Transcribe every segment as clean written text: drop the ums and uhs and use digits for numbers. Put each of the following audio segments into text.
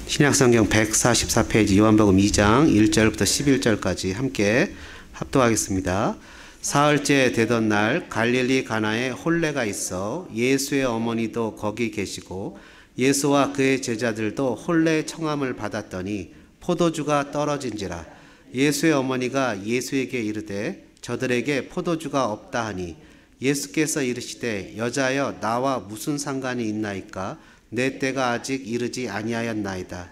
신약성경 144페이지 요한복음 2장 1절부터 11절까지 함께 합독하겠습니다. 사흘째 되던 날 갈릴리 가나에 혼례가 있어 예수의 어머니도 거기 계시고 예수와 그의 제자들도 혼례 청함을 받았더니 포도주가 떨어진지라. 예수의 어머니가 예수에게 이르되 저들에게 포도주가 없다 하니 예수께서 이르시되 여자여 나와 무슨 상관이 있나이까? 내 때가 아직 이르지 아니하였나이다.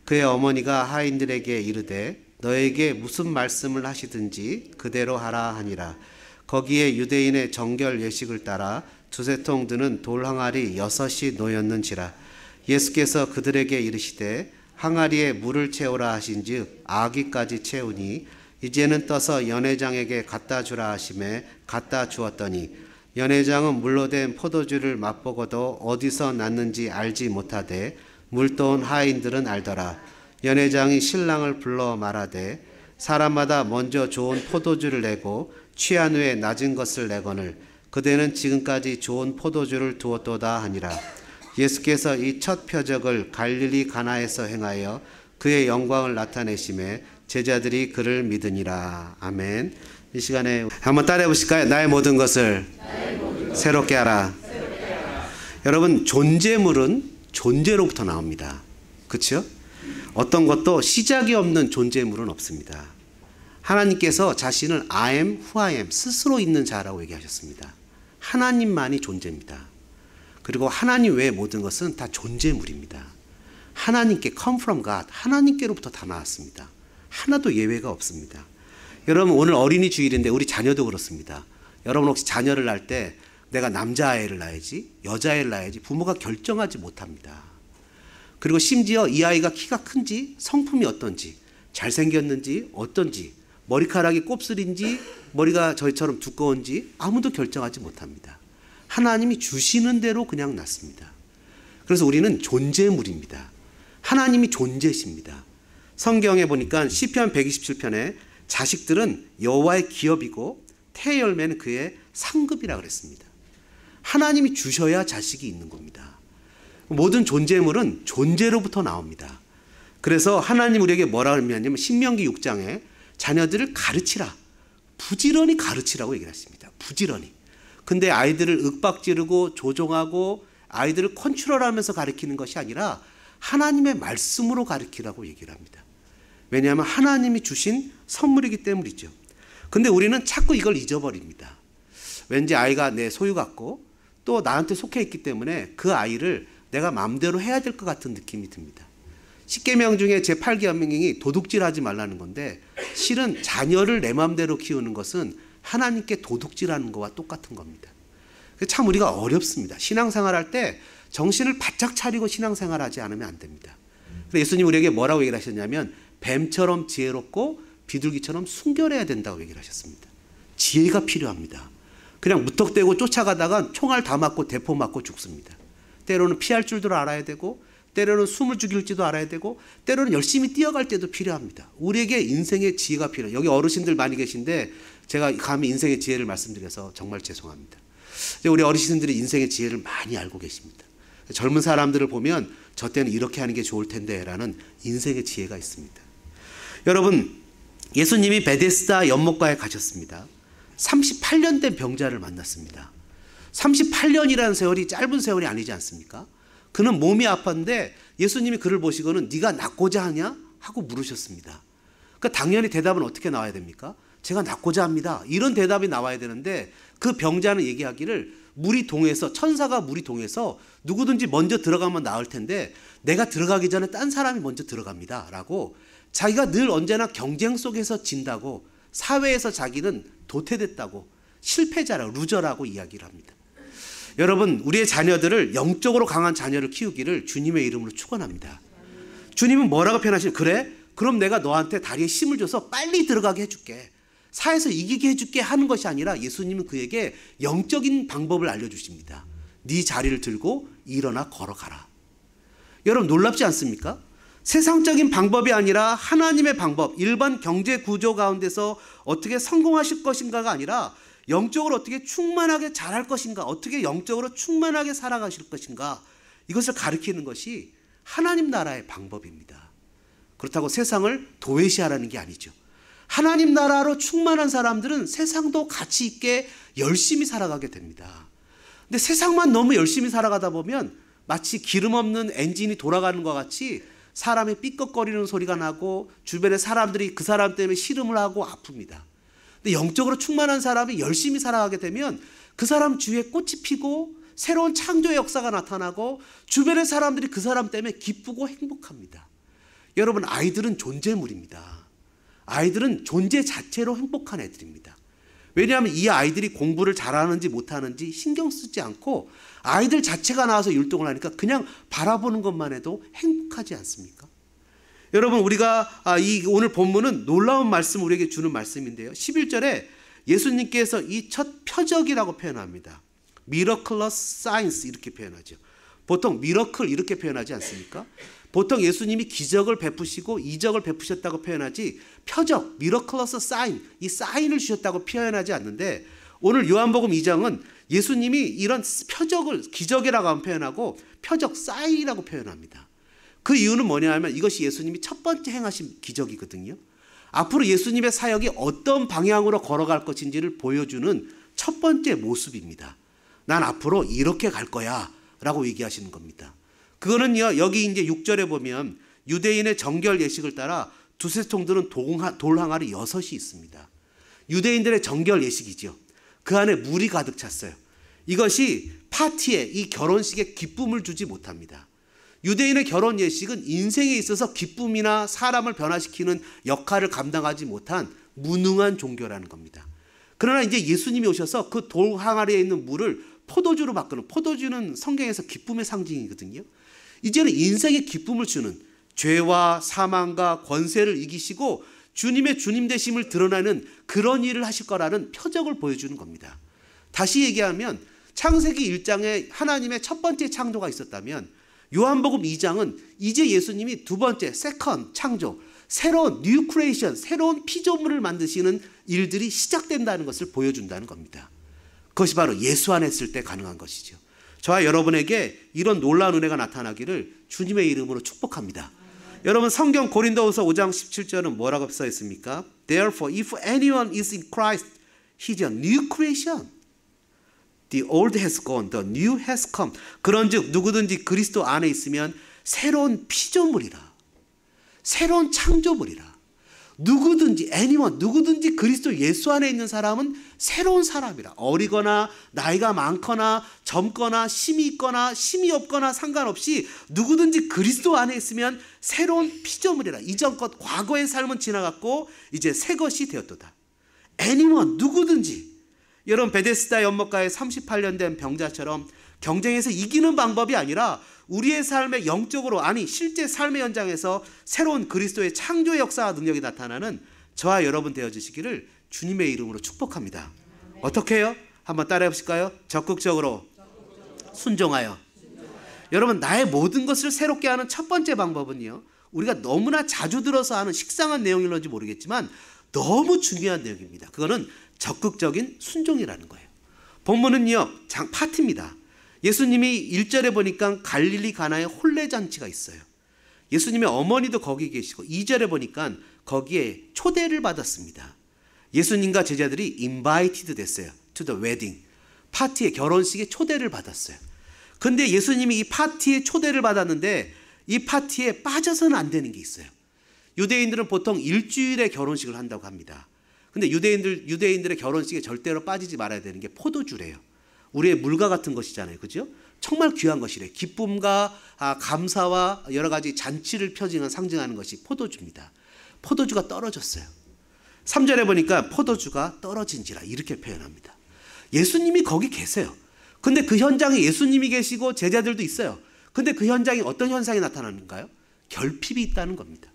그의 어머니가 하인들에게 이르되 너에게 무슨 말씀을 하시든지 그대로 하라 하니라. 거기에 유대인의 정결 예식을 따라 두세 통 드는 돌 항아리 6이 놓였는지라. 예수께서 그들에게 이르시되 항아리에 물을 채우라 하신즉 아기까지 채우니 이제는 떠서 연회장에게 갖다 주라 하시매 갖다 주었더니 연회장은 물로 된 포도주를 맛보고도 어디서 났는지 알지 못하되 물떠온 하인들은 알더라. 연회장이 신랑을 불러 말하되 사람마다 먼저 좋은 포도주를 내고 취한 후에 낮은 것을 내거늘 그대는 지금까지 좋은 포도주를 두었도다 하니라. 예수께서 이 첫 표적을 갈릴리 가나에서 행하여 그의 영광을 나타내심에 제자들이 그를 믿으니라. 아멘. 이 시간에 한번 따라해 보실까요? 나의 모든 것을 새롭게 하라. 여러분, 존재물은 존재로부터 나옵니다. 그렇죠? 어떤 것도 시작이 없는 존재물은 없습니다. 하나님께서 자신을 I am who I am, 스스로 있는 자라고 얘기하셨습니다. 하나님만이 존재입니다. 그리고 하나님 외의 모든 것은 다 존재물입니다. 하나님께 come from God, 하나님께로부터 다 나왔습니다. 하나도 예외가 없습니다. 여러분, 오늘 어린이 주일인데 우리 자녀도 그렇습니다. 여러분 혹시 자녀를 낳을 때 내가 남자아이를 낳아야지 여자아이를 낳아야지 부모가 결정하지 못합니다. 그리고 심지어 이 아이가 키가 큰지 성품이 어떤지 잘생겼는지 어떤지 머리카락이 곱슬인지 머리가 저희처럼 두꺼운지 아무도 결정하지 못합니다. 하나님이 주시는 대로 그냥 낳습니다. 그래서 우리는 존재물입니다. 하나님이 존재십니다. 성경에 보니까 시편 127편에 자식들은 여호와의 기업이고 태의 열매는 그의 상급이라 그랬습니다. 하나님이 주셔야 자식이 있는 겁니다. 모든 존재물은 존재로부터 나옵니다. 그래서 하나님 우리에게 뭐라고 하냐면 신명기 6장에 자녀들을 가르치라. 부지런히 가르치라고 얘기를 했습니다. 부지런히. 근데 아이들을 윽박지르고 조종하고 아이들을 컨트롤하면서 가르치는 것이 아니라 하나님의 말씀으로 가르치라고 얘기를 합니다. 왜냐하면 하나님이 주신 선물이기 때문이죠. 근데 우리는 자꾸 이걸 잊어버립니다. 왠지 아이가 내 소유 같고 또 나한테 속해 있기 때문에 그 아이를 내가 마음대로 해야 될 것 같은 느낌이 듭니다. 10계명 중에 제8계명이 도둑질하지 말라는 건데 실은 자녀를 내 마음대로 키우는 것은 하나님께 도둑질하는 것과 똑같은 겁니다. 참 우리가 어렵습니다. 신앙생활할 때 정신을 바짝 차리고 신앙생활하지 않으면 안 됩니다. 예수님 우리에게 뭐라고 얘기를 하셨냐면 뱀처럼 지혜롭고 비둘기처럼 순결해야 된다고 얘기를 하셨습니다. 지혜가 필요합니다. 그냥 무턱대고 쫓아가다가 총알 다 맞고 대포 맞고 죽습니다. 때로는 피할 줄도 알아야 되고 때로는 숨을 죽일지도 알아야 되고 때로는 열심히 뛰어갈 때도 필요합니다. 우리에게 인생의 지혜가 필요해요. 여기 어르신들 많이 계신데 제가 감히 인생의 지혜를 말씀드려서 정말 죄송합니다. 우리 어르신들이 인생의 지혜를 많이 알고 계십니다. 젊은 사람들을 보면 저 때는 이렇게 하는 게 좋을 텐데 라는 인생의 지혜가 있습니다. 여러분, 예수님이 베데스다 연못가에 가셨습니다. 38년 된 병자를 만났습니다. 38년이라는 세월이 짧은 세월이 아니지 않습니까? 그는 몸이 아팠는데 예수님이 그를 보시고는 네가 낫고자 하냐? 하고 물으셨습니다. 그러니까 당연히 대답은 어떻게 나와야 됩니까? 제가 낫고자 합니다. 이런 대답이 나와야 되는데 그 병자는 얘기하기를 물이 동해서 천사가 물이 동해서 누구든지 먼저 들어가면 나을 텐데 내가 들어가기 전에 딴 사람이 먼저 들어갑니다. 라고 자기가 늘 언제나 경쟁 속에서 진다고 사회에서 자기는 도태됐다고 실패자라고 루저라고 이야기를 합니다. 여러분 우리의 자녀들을 영적으로 강한 자녀를 키우기를 주님의 이름으로 축원합니다. 주님은 뭐라고 표현하시는 그래? 그럼 내가 너한테 다리에 힘을 줘서 빨리 들어가게 해줄게. 사회에서 이기게 해줄게 하는 것이 아니라 예수님은 그에게 영적인 방법을 알려주십니다. 네 자리를 들고 일어나 걸어가라. 여러분 놀랍지 않습니까? 세상적인 방법이 아니라 하나님의 방법, 일반 경제 구조 가운데서 어떻게 성공하실 것인가가 아니라 영적으로 어떻게 충만하게 잘할 것인가, 어떻게 영적으로 충만하게 살아가실 것인가, 이것을 가르치는 것이 하나님 나라의 방법입니다. 그렇다고 세상을 도외시하라는 게 아니죠. 하나님 나라로 충만한 사람들은 세상도 가치 있게 열심히 살아가게 됩니다. 근데 세상만 너무 열심히 살아가다 보면 마치 기름 없는 엔진이 돌아가는 것 같이 사람이 삐걱거리는 소리가 나고 주변의 사람들이 그 사람 때문에 씨름을 하고 아픕니다. 근데 영적으로 충만한 사람이 열심히 살아가게 되면 그 사람 주위에 꽃이 피고 새로운 창조의 역사가 나타나고 주변의 사람들이 그 사람 때문에 기쁘고 행복합니다. 여러분, 아이들은 존재물입니다. 아이들은 존재 자체로 행복한 애들입니다. 왜냐하면 이 아이들이 공부를 잘하는지 못하는지 신경 쓰지 않고 아이들 자체가 나와서 율동을 하니까 그냥 바라보는 것만 해도 행복하지 않습니까? 여러분, 우리가 이 오늘 본문은 놀라운 말씀 우리에게 주는 말씀인데요. 11절에 예수님께서 이 첫 표적이라고 표현합니다. Miraculous signs 이렇게 표현하죠. 보통 미러클 이렇게 표현하지 않습니까? 보통 예수님이 기적을 베푸시고 이적을 베푸셨다고 표현하지 표적, miraculous sign, 이 사인을 주셨다고 표현하지 않는데 오늘 요한복음 2장은 예수님이 이런 표적을 기적이라고 하면 표현하고 표적, 사인이라고 표현합니다. 그 이유는 뭐냐 하면 이것이 예수님이 첫 번째 행하신 기적이거든요. 앞으로 예수님의 사역이 어떤 방향으로 걸어갈 것인지를 보여주는 첫 번째 모습입니다. 난 앞으로 이렇게 갈 거야 라고 얘기하시는 겁니다. 그거는요, 여기 이제 6절에 보면 유대인의 정결 예식을 따라 두세 통들은 돌 항아리 6이 있습니다. 유대인들의 정결 예식이죠. 그 안에 물이 가득 찼어요. 이것이 파티에, 이 결혼식에 기쁨을 주지 못합니다. 유대인의 결혼 예식은 인생에 있어서 기쁨이나 사람을 변화시키는 역할을 감당하지 못한 무능한 종교라는 겁니다. 그러나 이제 예수님이 오셔서 그 돌 항아리에 있는 물을 포도주로 바꾸는, 포도주는 성경에서 기쁨의 상징이거든요. 이제는 인생에 기쁨을 주는, 죄와 사망과 권세를 이기시고 주님의 주님 되심을 드러나는 그런 일을 하실 거라는 표적을 보여주는 겁니다. 다시 얘기하면 창세기 1장에 하나님의 첫 번째 창조가 있었다면 요한복음 2장은 이제 예수님이 두 번째 세컨 창조, 새로운 뉴 크리에이션, 새로운 피조물을 만드시는 일들이 시작된다는 것을 보여준다는 겁니다. 그것이 바로 예수 안에 있을 때 가능한 것이죠. 저와 여러분에게 이런 놀라운 은혜가 나타나기를 주님의 이름으로 축복합니다. 여러분, 성경 고린도후서 5장 17절은 뭐라고 써 있습니까? Therefore, if anyone is in Christ, he is a new creation. The old has gone, the new has come. 그런즉 누구든지 그리스도 안에 있으면 새로운 피조물이라, 새로운 창조물이라. 누구든지, anyone, 누구든지 그리스도 예수 안에 있는 사람은 새로운 사람이라. 어리거나 나이가 많거나 젊거나 힘이 있거나 힘이 없거나 상관없이 누구든지 그리스도 안에 있으면 새로운 피조물이라. 이전 것, 과거의 삶은 지나갔고 이제 새 것이 되었도다. anyone, 누구든지. 여러분, 베데스다 연못가에 38년 된 병자처럼 경쟁에서 이기는 방법이 아니라 우리의 삶의 영적으로, 아니 실제 삶의 현장에서 새로운 그리스도의 창조의 역사와 능력이 나타나는 저와 여러분 되어주시기를 주님의 이름으로 축복합니다. 어떻게 해요? 한번 따라해 보실까요? 적극적으로 순종하여. 여러분, 나의 모든 것을 새롭게 하는 첫 번째 방법은요, 우리가 너무나 자주 들어서 하는 식상한 내용일런지 모르겠지만 너무 중요한 내용입니다. 그거는 적극적인 순종이라는 거예요. 본문은요, 파티입니다. 예수님이 1절에 보니까 갈릴리 가나에 혼례잔치가 있어요. 예수님의 어머니도 거기 계시고 2절에 보니까 거기에 초대를 받았습니다. 예수님과 제자들이 invited 됐어요. to the wedding. 파티에, 결혼식에 초대를 받았어요. 근데 예수님이 이 파티에 초대를 받았는데 이 파티에 빠져서는 안 되는 게 있어요. 유대인들은 보통 일주일에 결혼식을 한다고 합니다. 근데 유대인들의 결혼식에 절대로 빠지지 말아야 되는 게 포도주래요. 우리의 물과 같은 것이잖아요. 그죠? 정말 귀한 것이래. 기쁨과 감사와 여러 가지 잔치를 상징하는 것이 포도주입니다. 포도주가 떨어졌어요. 3절에 보니까 포도주가 떨어진지라 이렇게 표현합니다. 예수님이 거기 계세요. 근데 그 현장에 예수님이 계시고 제자들도 있어요. 근데 그 현장에 어떤 현상이 나타나는가요? 결핍이 있다는 겁니다.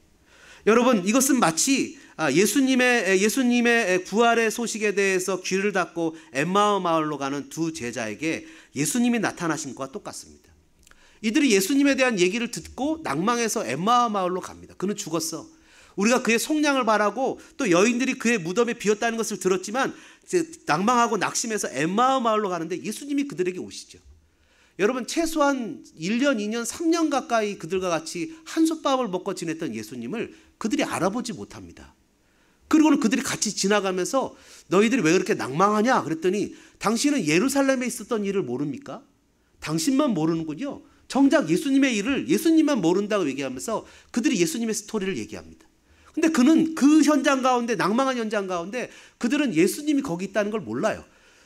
여러분, 이것은 마치 예수님의 부활의 소식에 대해서 귀를 닫고 엠마오 마을로 가는 두 제자에게 예수님이 나타나신 것과 똑같습니다. 이들이 예수님에 대한 얘기를 듣고 낭망해서 엠마오 마을로 갑니다. 그는 죽었어. 우리가 그의 속량을 바라고 또 여인들이 그의 무덤에 비었다는 것을 들었지만 낭망하고 낙심해서 엠마오 마을로 가는데 예수님이 그들에게 오시죠. 여러분 최소한 1년, 2년, 3년 가까이 그들과 같이 한솥밥을 먹고 지냈던 예수님을 그들이 알아보지 못합니다. 그리고는 그들이 같이 지나가면서 너희들이 왜 그렇게 낭망하냐 그랬더니 당신은 예루살렘에 있었던 일을 모릅니까? 당신만 모르는군요. 정작 예수님의 일을 예수님만 모른다고 얘기하면서 그들이 예수님의 스토리를 얘기합니다. 근데 그는 그 현장 가운데, 낭망한 현장 가운데 그들은 예수님이 거기 있다는 걸 몰라요.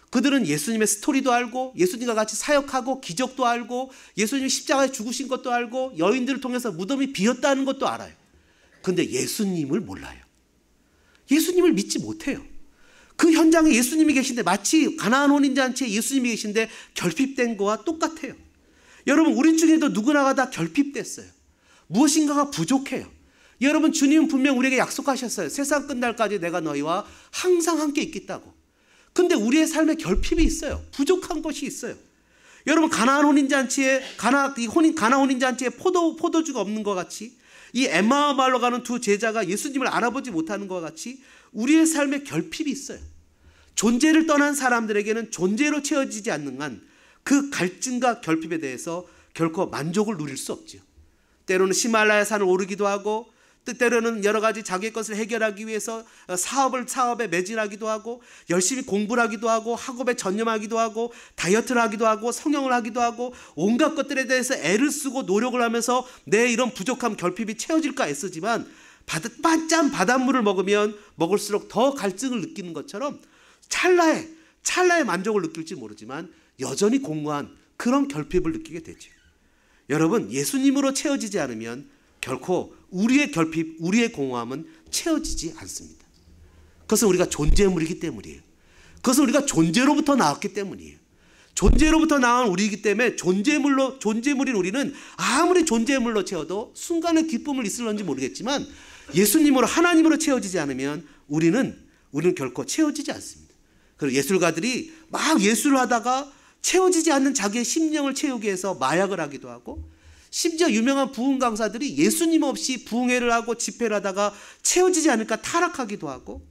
그들은 예수님의 스토리도 알고 예수님과 같이 사역하고 기적도 알고 예수님이 십자가에 죽으신 것도 알고 여인들을 통해서 무덤이 비었다는 것도 알아요. 근데 예수님을 몰라요. 예수님을 믿지 못해요. 그 현장에 예수님이 계신데 마치 가나안 혼인잔치에 예수님이 계신데 결핍된 거와 똑같아요. 여러분 우리 중에도 누구나가 다 결핍됐어요. 무엇인가가 부족해요. 여러분 주님은 분명 우리에게 약속하셨어요. 세상 끝날까지 내가 너희와 항상 함께 있겠다고. 근데 우리의 삶에 결핍이 있어요. 부족한 것이 있어요. 여러분 가나안 혼인잔치에 가나 혼인잔치에 포도주가 없는 것 같이 이 엠마오 마을로 가는 두 제자가 예수님을 알아보지 못하는 것 같이 우리의 삶에 결핍이 있어요. 존재를 떠난 사람들에게는 존재로 채워지지 않는 한 그 갈증과 결핍에 대해서 결코 만족을 누릴 수 없죠. 때로는 히말라야 산을 오르기도 하고 때로는 여러 가지 자기의 것을 해결하기 위해서 사업에 매진하기도 하고 열심히 공부를 하기도 하고 학업에 전념하기도 하고 다이어트를 하기도 하고 성형을 하기도 하고 온갖 것들에 대해서 애를 쓰고 노력을 하면서 내 이런 부족함 결핍이 채워질까 애쓰지만 짠 바닷물을 먹으면 먹을수록 더 갈증을 느끼는 것처럼 찰나의 만족을 느낄지 모르지만 여전히 공고한 그런 결핍을 느끼게 되죠. 여러분 예수님으로 채워지지 않으면 결코 우리의 결핍, 우리의 공허함은 채워지지 않습니다. 그것은 우리가 존재물이기 때문이에요. 그것은 우리가 존재로부터 나왔기 때문이에요. 존재로부터 나온 우리이기 때문에 존재물인 우리는 아무리 존재물로 채워도 순간의 기쁨을 있을런지 모르겠지만 예수님으로 하나님으로 채워지지 않으면 우리는 결코 채워지지 않습니다. 그리고 예술가들이 막 예술을 하다가 채워지지 않는 자기의 심령을 채우기 위해서 마약을 하기도 하고 심지어 유명한 부흥 강사들이 예수님 없이 부흥회를 하고 집회를 하다가 채워지지 않을까 타락하기도 하고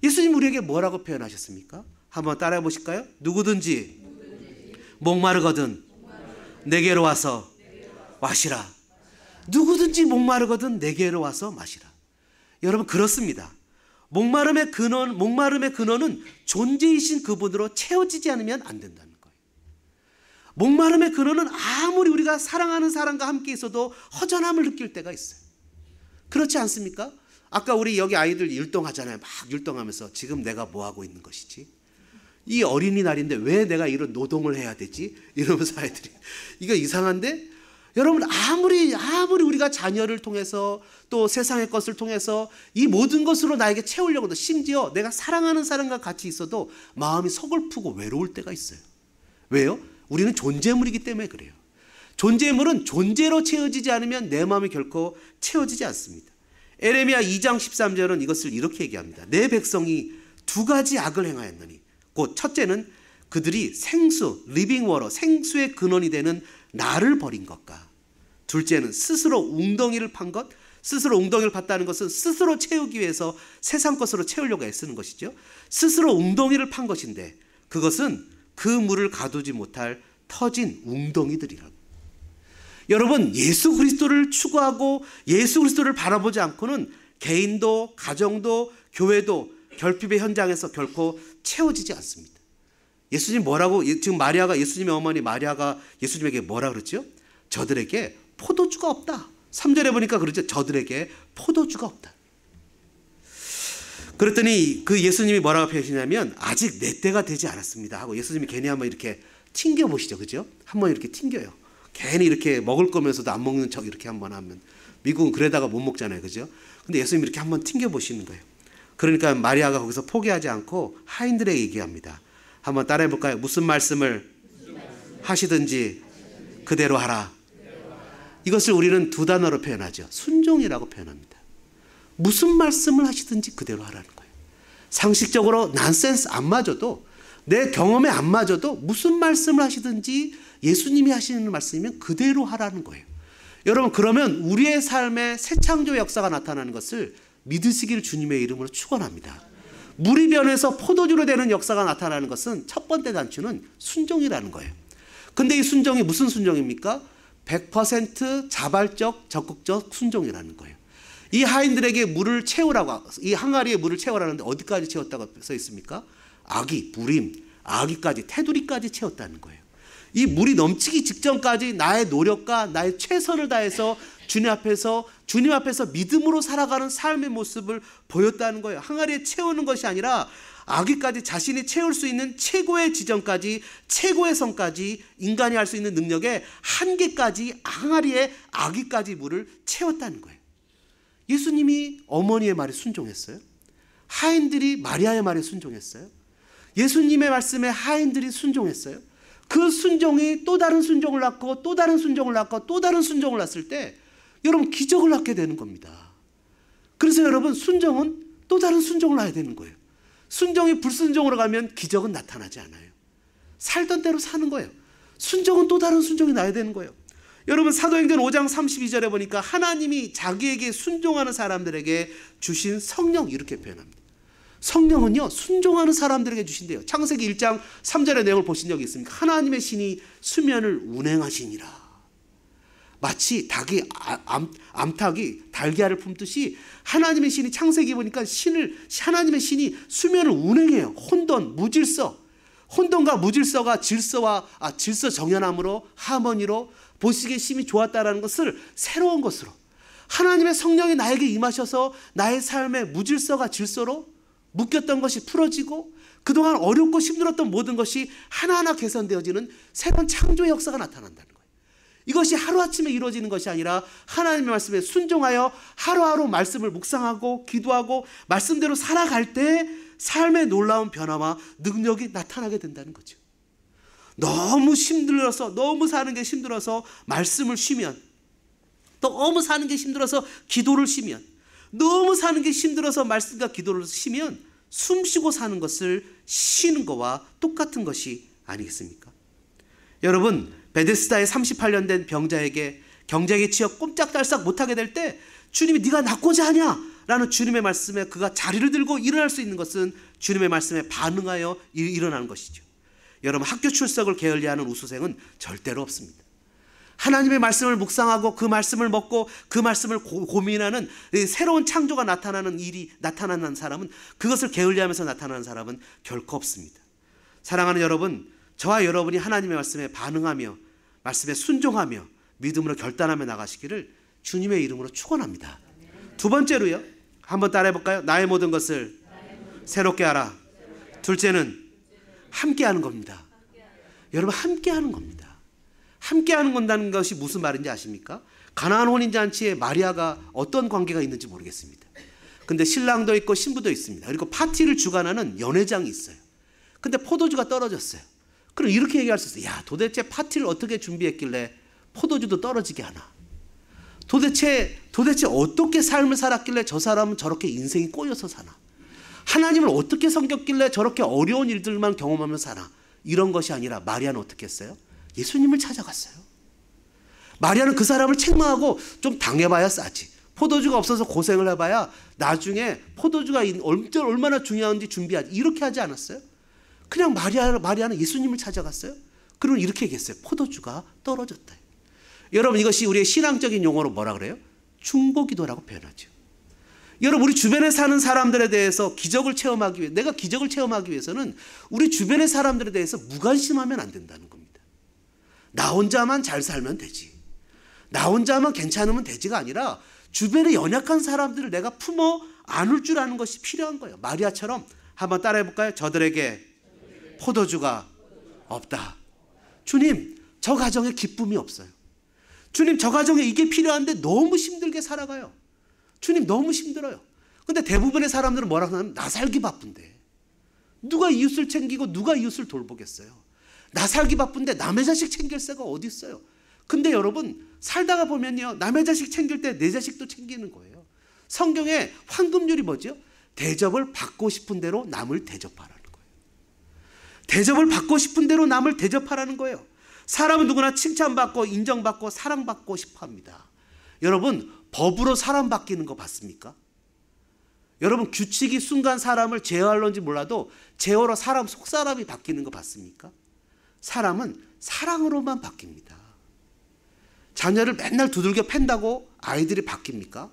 예수님 우리에게 뭐라고 표현하셨습니까? 한번 따라해 보실까요? 누구든지 목마르거든 내게로 와서 마시라. 누구든지 목마르거든 내게로 와서 마시라. 여러분 그렇습니다. 목마름의 근원은 존재이신 그분으로 채워지지 않으면 안 된다는 거예요. 목마름의 근원은 아무리 우리가 사랑하는 사람과 함께 있어도 허전함을 느낄 때가 있어요. 그렇지 않습니까? 아까 우리 여기 아이들 율동하잖아요. 막 율동하면서 지금 내가 뭐 하고 있는 것이지? 이 어린이날인데 왜 내가 이런 노동을 해야 되지? 이러면서 아이들이 이거 이상한데? 여러분 아무리 우리가 자녀를 통해서 또 세상의 것을 통해서 이 모든 것으로 나에게 채우려고 해도 심지어 내가 사랑하는 사람과 같이 있어도 마음이 서글프고 외로울 때가 있어요. 왜요? 우리는 존재물이기 때문에 그래요. 존재물은 존재로 채워지지 않으면 내 마음이 결코 채워지지 않습니다. 에레미야 2장 13절은 이것을 이렇게 얘기합니다. 내 백성이 두 가지 악을 행하였느니 곧 첫째는 그들이 리빙 워터, 생수의 근원이 되는 나를 버린 것과 둘째는 스스로 웅덩이를 판 것. 스스로 웅덩이를 팠다는 것은 스스로 채우기 위해서 세상 것으로 채우려고 애쓰는 것이죠. 스스로 웅덩이를 판 것인데 그것은 그 물을 가두지 못할 터진 웅덩이들이라고. 여러분 예수 그리스도를 추구하고 예수 그리스도를 바라보지 않고는 개인도 가정도 교회도 결핍의 현장에서 결코 채워지지 않습니다. 예수님 뭐라고 지금 예수님의 어머니 마리아가 예수님에게 뭐라 그랬죠? 저들에게 포도주가 없다. 3절에 보니까 그러죠. 저들에게 포도주가 없다. 그랬더니 그 예수님이 뭐라고 표현하시냐면 아직 내 때가 되지 않았습니다 하고 예수님이 괜히 한번 이렇게 튕겨보시죠. 그죠? 한번 이렇게 튕겨요. 괜히 이렇게 먹을 거면서도 안 먹는 척 이렇게 한번 하면 미국은 그러다가 못 먹잖아요. 그죠? 근데 예수님이 이렇게 한번 튕겨보시는 거예요. 그러니까 마리아가 거기서 포기하지 않고 하인들에게 얘기합니다. 한번 따라해 볼까요? 무슨 말씀을 하시든지 그대로 하라. 이것을 우리는 두 단어로 표현하죠. 순종이라고 표현합니다. 무슨 말씀을 하시든지 그대로 하라는 거예요. 상식적으로 난센스 안 맞아도 내 경험에 안 맞아도 무슨 말씀을 하시든지 예수님이 하시는 말씀이면 그대로 하라는 거예요. 여러분 그러면 우리의 삶에 새 창조 역사가 나타나는 것을 믿으시기를 주님의 이름으로 축원합니다. 물이 변해서 포도주로 되는 역사가 나타나는 것은 첫 번째 단추는 순종이라는 거예요. 근데 이 순종이 무슨 순종입니까? 100% 자발적 적극적 순종이라는 거예요. 이 하인들에게 물을 채우라고, 이 항아리에 물을 채우라는데 어디까지 채웠다고 써 있습니까? 아기, 부림, 아기까지, 테두리까지 채웠다는 거예요. 이 물이 넘치기 직전까지 나의 노력과 나의 최선을 다해서 주님 앞에서 믿음으로 살아가는 삶의 모습을 보였다는 거예요. 항아리에 채우는 것이 아니라 아기까지 자신이 채울 수 있는 최고의 지점까지, 최고의 선까지, 인간이 할 수 있는 능력의 한계까지 항아리에 아기까지 물을 채웠다는 거예요. 예수님이 어머니의 말에 순종했어요. 하인들이 마리아의 말에 순종했어요. 예수님의 말씀에 하인들이 순종했어요. 그 순종이 또 다른 순종을 낳고 또 다른 순종을 낳고 또 다른 순종을 낳았을 때 여러분 기적을 낳게 되는 겁니다. 그래서 여러분 순종은 또 다른 순종을 낳아야 되는 거예요. 순종이 불순종으로 가면 기적은 나타나지 않아요. 살던 대로 사는 거예요. 순종은 또 다른 순종이 나야 되는 거예요. 여러분 사도행전 5장 32절에 보니까 하나님이 자기에게 순종하는 사람들에게 주신 성령 이렇게 표현합니다. 성령은요 순종하는 사람들에게 주신대요. 창세기 1장 3절의 내용을 보신 적이 있습니까? 하나님의 신이 수면을 운행하시니라. 마치 닭이 암탉이 달걀을 품듯이 하나님의 신이 창세기 보니까 하나님의 신이 수면을 운행해요. 혼돈, 무질서. 혼돈과 무질서가 질서 정연함으로 하모니로 보시기에 심히 좋았다라는 것을 새로운 것으로 하나님의 성령이 나에게 임하셔서 나의 삶의 무질서가 질서로 묶였던 것이 풀어지고 그동안 어렵고 힘들었던 모든 것이 하나하나 개선되어지는 새로운 창조의 역사가 나타난다는 거예요. 이것이 하루아침에 이루어지는 것이 아니라 하나님의 말씀에 순종하여 하루하루 말씀을 묵상하고 기도하고 말씀대로 살아갈 때 삶의 놀라운 변화와 능력이 나타나게 된다는 거죠. 너무 힘들어서 너무 사는 게 힘들어서 말씀을 쉬면 너무 사는 게 힘들어서 기도를 쉬면 너무 사는 게 힘들어서 말씀과 기도를 쉬면 숨 쉬고 사는 것을 쉬는 것과 똑같은 것이 아니겠습니까? 여러분 베데스다에 38년 된 병자에게 경쟁에 치여 꼼짝달싹 못하게 될 때 주님이 네가 낫고자 하냐? 라는 주님의 말씀에 그가 자리를 들고 일어날 수 있는 것은 주님의 말씀에 반응하여 일어나는 것이죠. 여러분 학교 출석을 게을리하는 우수생은 절대로 없습니다. 하나님의 말씀을 묵상하고 그 말씀을 먹고 그 말씀을 고민하는 새로운 창조가 나타나는 일이 나타나는 사람은 그것을 게을리하면서 나타나는 사람은 결코 없습니다. 사랑하는 여러분, 저와 여러분이 하나님의 말씀에 반응하며 말씀에 순종하며 믿음으로 결단하며 나가시기를 주님의 이름으로 축원합니다. 두 번째로요. 한번 따라해 볼까요? 나의 모든 것을 새롭게 하라. 둘째는 함께하는 겁니다. 여러분 함께하는 겁니다. 함께하는 건다는 것이 무슨 말인지 아십니까? 가나안 혼인잔치에 마리아가 어떤 관계가 있는지 모르겠습니다. 근데 신랑도 있고 신부도 있습니다. 그리고 파티를 주관하는 연회장이 있어요. 근데 포도주가 떨어졌어요. 그럼 이렇게 얘기할 수 있어요. 야, 도대체 파티를 어떻게 준비했길래 포도주도 떨어지게 하나? 도대체 어떻게 삶을 살았길래 저 사람은 저렇게 인생이 꼬여서 사나? 하나님을 어떻게 섬겼길래 저렇게 어려운 일들만 경험하면서 사나? 이런 것이 아니라 마리아는 어떻게 했어요? 예수님을 찾아갔어요. 마리아는 그 사람을 책망하고 좀 당해봐야 싸지. 포도주가 없어서 고생을 해봐야 나중에 포도주가 얼마나 중요한지 준비하지. 이렇게 하지 않았어요? 그냥 마리아는 예수님을 찾아갔어요. 그리고 이렇게 얘기했어요. 포도주가 떨어졌다. 여러분 이것이 우리의 신앙적인 용어로 뭐라 그래요? 중보기도라고 표현하죠. 여러분 우리 주변에 사는 사람들에 대해서 기적을 체험하기 위해 내가 기적을 체험하기 위해서는 우리 주변의 사람들에 대해서 무관심하면 안 된다는 겁니다. 나 혼자만 잘 살면 되지. 나 혼자만 괜찮으면 되지가 아니라 주변에 연약한 사람들을 내가 품어 안을 줄 아는 것이 필요한 거예요. 마리아처럼 한번 따라해 볼까요? 저들에게 포도주가 없다. 주님, 저 가정에 기쁨이 없어요. 주님, 저 가정에 이게 필요한데 너무 힘들게 살아가요. 주님, 너무 힘들어요. 근데 대부분의 사람들은 뭐라고 하냐면 나 살기 바쁜데 누가 이웃을 챙기고 누가 이웃을 돌보겠어요. 나 살기 바쁜데 남의 자식 챙길 새가 어디 있어요. 근데 여러분 살다가 보면요 남의 자식 챙길 때 내 자식도 챙기는 거예요. 성경에 황금률이 뭐죠? 대접을 받고 싶은 대로 남을 대접하라는 거예요. 대접을 받고 싶은 대로 남을 대접하라는 거예요. 사람은 누구나 칭찬받고 인정받고 사랑받고 싶어합니다. 여러분 법으로 사람 바뀌는 거 봤습니까? 여러분 규칙이 순간 사람을 제어할런지 몰라도 제어로 사람 속사람이 바뀌는 거 봤습니까? 사람은 사랑으로만 바뀝니다. 자녀를 맨날 두들겨 팬다고 아이들이 바뀝니까?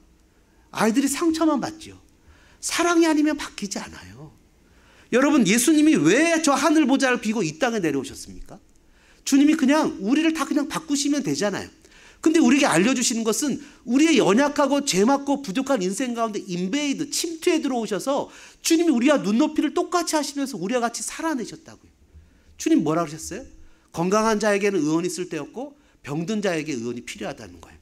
아이들이 상처만 받죠. 사랑이 아니면 바뀌지 않아요. 여러분, 예수님이 왜 저 하늘 보좌를 비고 이 땅에 내려오셨습니까? 주님이 그냥 우리를 다 그냥 바꾸시면 되잖아요. 근데 우리에게 알려주시는 것은 우리의 연약하고 죄맞고 부족한 인생 가운데 인베이드, 침투에 들어오셔서 주님이 우리와 눈높이를 똑같이 하시면서 우리와 같이 살아내셨다고요. 주님 뭐라 그러셨어요? 건강한 자에게는 의원이 쓸데없고 병든 자에게 의원이 필요하다는 거예요.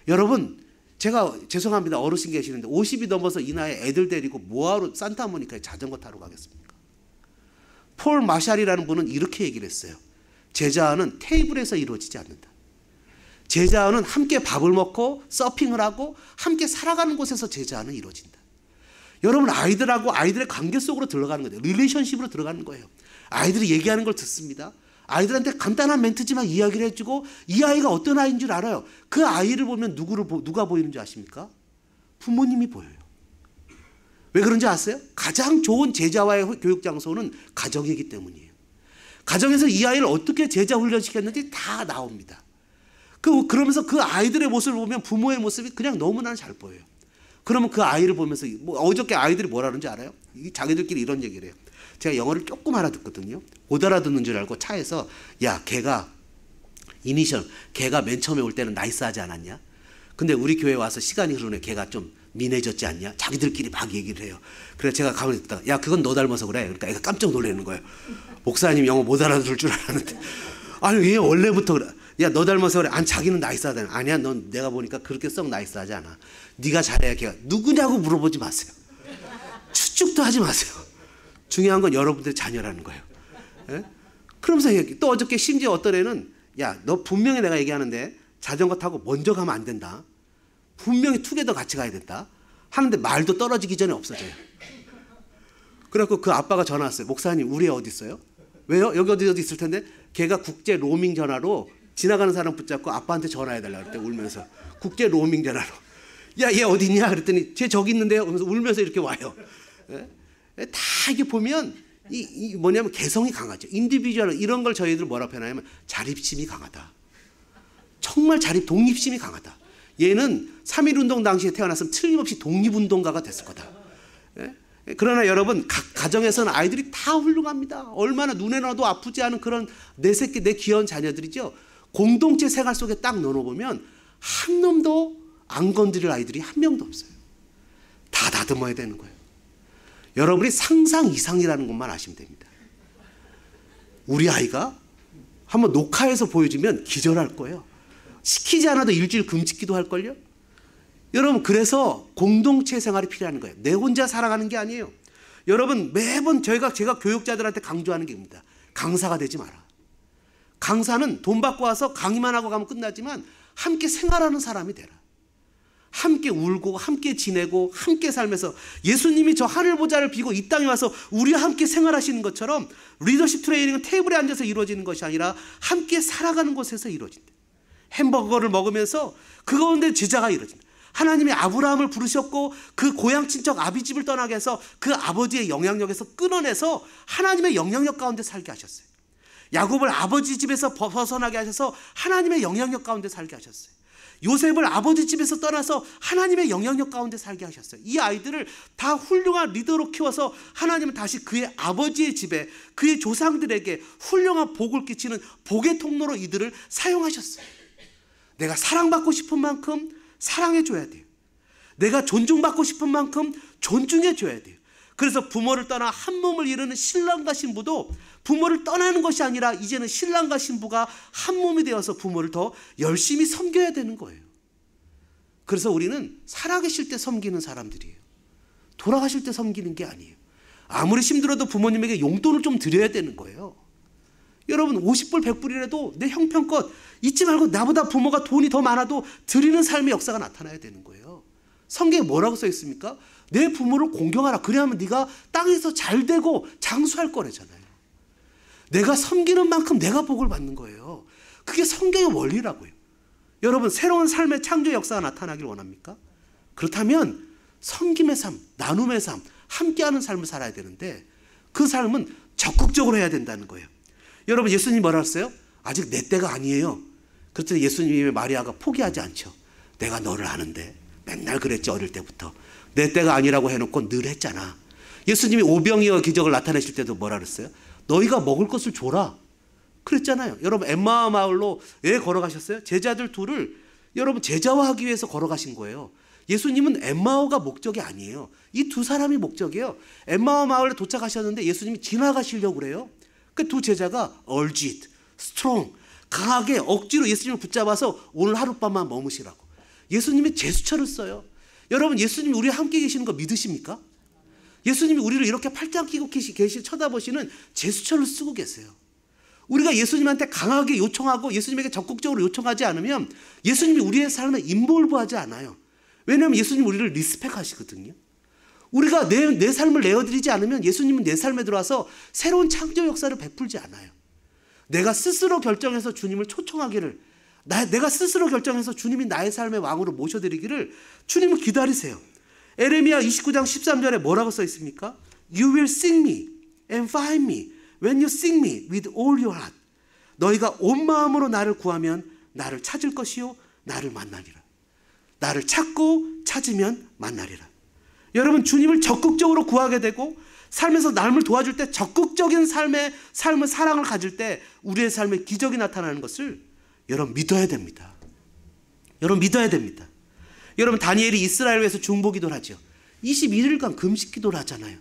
여러분, 제가 죄송합니다. 어르신 계시는데 50이 넘어서 이 나이에 애들 데리고 뭐하러 산타모니카에 자전거 타러 가겠습니까? 폴 마샬이라는 분은 이렇게 얘기를 했어요. 제자는 테이블에서 이루어지지 않는다. 제자는 함께 밥을 먹고 서핑을 하고 함께 살아가는 곳에서 제자는 이루어진다. 여러분, 아이들하고 아이들의 관계 속으로 들어가는 거예요. 릴레이션십으로 들어가는 거예요. 아이들이 얘기하는 걸 듣습니다. 아이들한테 간단한 멘트지만 이야기를 해주고 이 아이가 어떤 아이인 줄 알아요. 그 아이를 보면 누가 보이는 줄 아십니까? 부모님이 보여요. 왜 그런지 아세요? 가장 좋은 제자와의 교육 장소는 가정이기 때문이에요. 가정에서 이 아이를 어떻게 제자 훈련시켰는지 다 나옵니다. 그러면서 그 아이들의 모습을 보면 부모의 모습이 그냥 너무나 잘 보여요. 그러면 그 아이를 보면서 어저께 아이들이 뭐라 그러는지 알아요? 자기들끼리 이런 얘기를 해요. 제가 영어를 조금 알아듣거든요. 못 알아듣는 줄 알고 차에서 야, 걔가 맨 처음에 올 때는 나이스하지 않았냐? 근데 우리 교회 와서 시간이 흐르네. 걔가 좀 민해졌지 않냐? 자기들끼리 막 얘기를 해요. 그래서 제가 가만히 듣다가 야, 그건 너 닮아서 그래. 그러니까 애가 깜짝 놀라는 거예요. 목사님 영어 못 알아들을 줄 알았는데 아니 얘 원래부터 그래. 야, 너 닮아서 그래. 자기는 나이스하다니. 아니야, 넌 내가 보니까 그렇게 썩 나이스하지 않아. 네가 잘해야 걔가 누구냐고 물어보지 마세요. 추측도 하지 마세요. 중요한 건 여러분들의 자녀라는 거예요. 예? 그러면서 또 어저께 심지어 어떤 애는 야, 너 분명히 내가 얘기하는데 자전거 타고 먼저 가면 안 된다. 분명히 투게더 같이 가야 된다. 하는데 말도 떨어지기 전에 없어져요. 그래갖고 그 아빠가 전화 왔어요. 목사님, 우리 애 어디 있어요? 왜요? 여기 어디 있을 텐데. 걔가 국제 로밍 전화로 지나가는 사람 붙잡고 아빠한테 전화해달라 그랬대. 울면서. 국제 로밍 전화로. 야, 얘 어디 있냐? 그랬더니 쟤 저기 있는데요. 그러면서 울면서 이렇게 와요. 예? 다 이게 보면 뭐냐면 개성이 강하죠. 인디비주얼, 이런 걸 저희들 뭐라 표현하냐면 자립심이 강하다. 정말 독립심이 강하다. 얘는 3.1운동 당시에 태어났으면 틀림없이 독립운동가가 됐을 거다. 예? 그러나 여러분, 각 가정에서는 아이들이 다 훌륭합니다. 얼마나 눈에 놔도 아프지 않은 그런 내 새끼, 내 귀여운 자녀들이죠. 공동체 생활 속에 딱 넣어보면 한 놈도 안 건드릴 아이들이 한 명도 없어요. 다 다듬어야 되는 거예요. 여러분이 상상 이상이라는 것만 아시면 됩니다. 우리 아이가 한번 녹화해서 보여주면 기절할 거예요. 시키지 않아도 일주일 금식기도 할걸요. 여러분, 그래서 공동체 생활이 필요한 거예요. 내 혼자 살아가는 게 아니에요. 여러분, 매번 제가 교육자들한테 강조하는 게 입니다. 강사가 되지 마라. 강사는 돈 받고 와서 강의만 하고 가면 끝나지만 함께 생활하는 사람이 되라. 함께 울고 함께 지내고 함께 살면서 예수님이 저 하늘 보좌를 비고 이 땅에 와서 우리와 함께 생활하시는 것처럼 리더십 트레이닝은 테이블에 앉아서 이루어지는 것이 아니라 함께 살아가는 곳에서 이루어진다. 햄버거를 먹으면서 그 가운데 제자가 이루어진다. 하나님이 아브라함을 부르셨고 그 고향 친척 아비집을 떠나게 해서 그 아버지의 영향력에서 끊어내서 하나님의 영향력 가운데 살게 하셨어요. 야곱을 아버지 집에서 벗어나게 하셔서 하나님의 영향력 가운데 살게 하셨어요. 요셉을 아버지 집에서 떠나서 하나님의 영향력 가운데 살게 하셨어요. 이 아이들을 다 훌륭한 리더로 키워서 하나님은 다시 그의 아버지의 집에 그의 조상들에게 훌륭한 복을 끼치는 복의 통로로 이들을 사용하셨어요. 내가 사랑받고 싶은 만큼 사랑해줘야 돼요. 내가 존중받고 싶은 만큼 존중해줘야 돼요. 그래서 부모를 떠나 한 몸을 이루는 신랑과 신부도 부모를 떠나는 것이 아니라 이제는 신랑과 신부가 한 몸이 되어서 부모를 더 열심히 섬겨야 되는 거예요. 그래서 우리는 살아계실 때 섬기는 사람들이에요. 돌아가실 때 섬기는 게 아니에요. 아무리 힘들어도 부모님에게 용돈을 좀 드려야 되는 거예요. 여러분, 50불 100불이라도 내 형편껏 잊지 말고 나보다 부모가 돈이 더 많아도 드리는 삶의 역사가 나타나야 되는 거예요. 성경에 뭐라고 써 있습니까? 내 부모를 공경하라. 그래야만 네가 땅에서 잘 되고 장수할 거래잖아요. 내가 섬기는 만큼 내가 복을 받는 거예요. 그게 성경의 원리라고요. 여러분, 새로운 삶의 창조 역사가 나타나길 원합니까? 그렇다면 섬김의 삶, 나눔의 삶, 함께하는 삶을 살아야 되는데 그 삶은 적극적으로 해야 된다는 거예요. 여러분 예수님이 뭐라 했어요? 아직 내 때가 아니에요. 그랬더니 예수님이 마리아가 포기하지 않죠. 내가 너를 아는데 맨날 그랬지 어릴 때부터. 내 때가 아니라고 해놓고 늘 했잖아. 예수님이 오병이어 기적을 나타내실 때도 뭐라 그랬어요? 너희가 먹을 것을 줘라 그랬잖아요. 여러분 엠마오 마을로 왜 걸어가셨어요? 제자들 둘을 여러분 제자화하기 위해서 걸어가신 거예요. 예수님은 엠마오가 목적이 아니에요. 이 두 사람이 목적이에요. 엠마오 마을에 도착하셨는데 예수님이 지나가시려고 그래요. 그 두 제자가 얼짓, 스트롱, 강하게 억지로 예수님을 붙잡아서 오늘 하룻밤만 머무시라고. 예수님이 제스처를 써요. 여러분 예수님이 우리와 함께 계시는 거 믿으십니까? 예수님이 우리를 이렇게 팔짱 끼고 쳐다보시는 제스처를 쓰고 계세요. 우리가 예수님한테 강하게 요청하고 예수님에게 적극적으로 요청하지 않으면 예수님이 우리의 삶에 인볼브하지 않아요. 왜냐하면 예수님 우리를 리스펙하시거든요. 우리가 내 삶을 내어드리지 않으면 예수님은 내 삶에 들어와서 새로운 창조 역사를 베풀지 않아요. 내가 스스로 결정해서 주님을 초청하기를, 내가 스스로 결정해서 주님이 나의 삶의 왕으로 모셔드리기를 주님을 기다리세요. 에레미야 29장 13절에 뭐라고 써 있습니까? You will seek me and find me when you seek me with all your heart. 너희가 온 마음으로 나를 구하면 나를 찾을 것이요 나를 만나리라. 나를 찾고 찾으면 만나리라. 여러분 주님을 적극적으로 구하게 되고 삶에서 남을 도와줄 때 적극적인 삶을 사랑을 가질 때 우리의 삶에 기적이 나타나는 것을 여러분 믿어야 됩니다. 여러분 믿어야 됩니다. 여러분 다니엘이 이스라엘을 위해서 중보기도를 하죠. 21일간 금식기도를 하잖아요.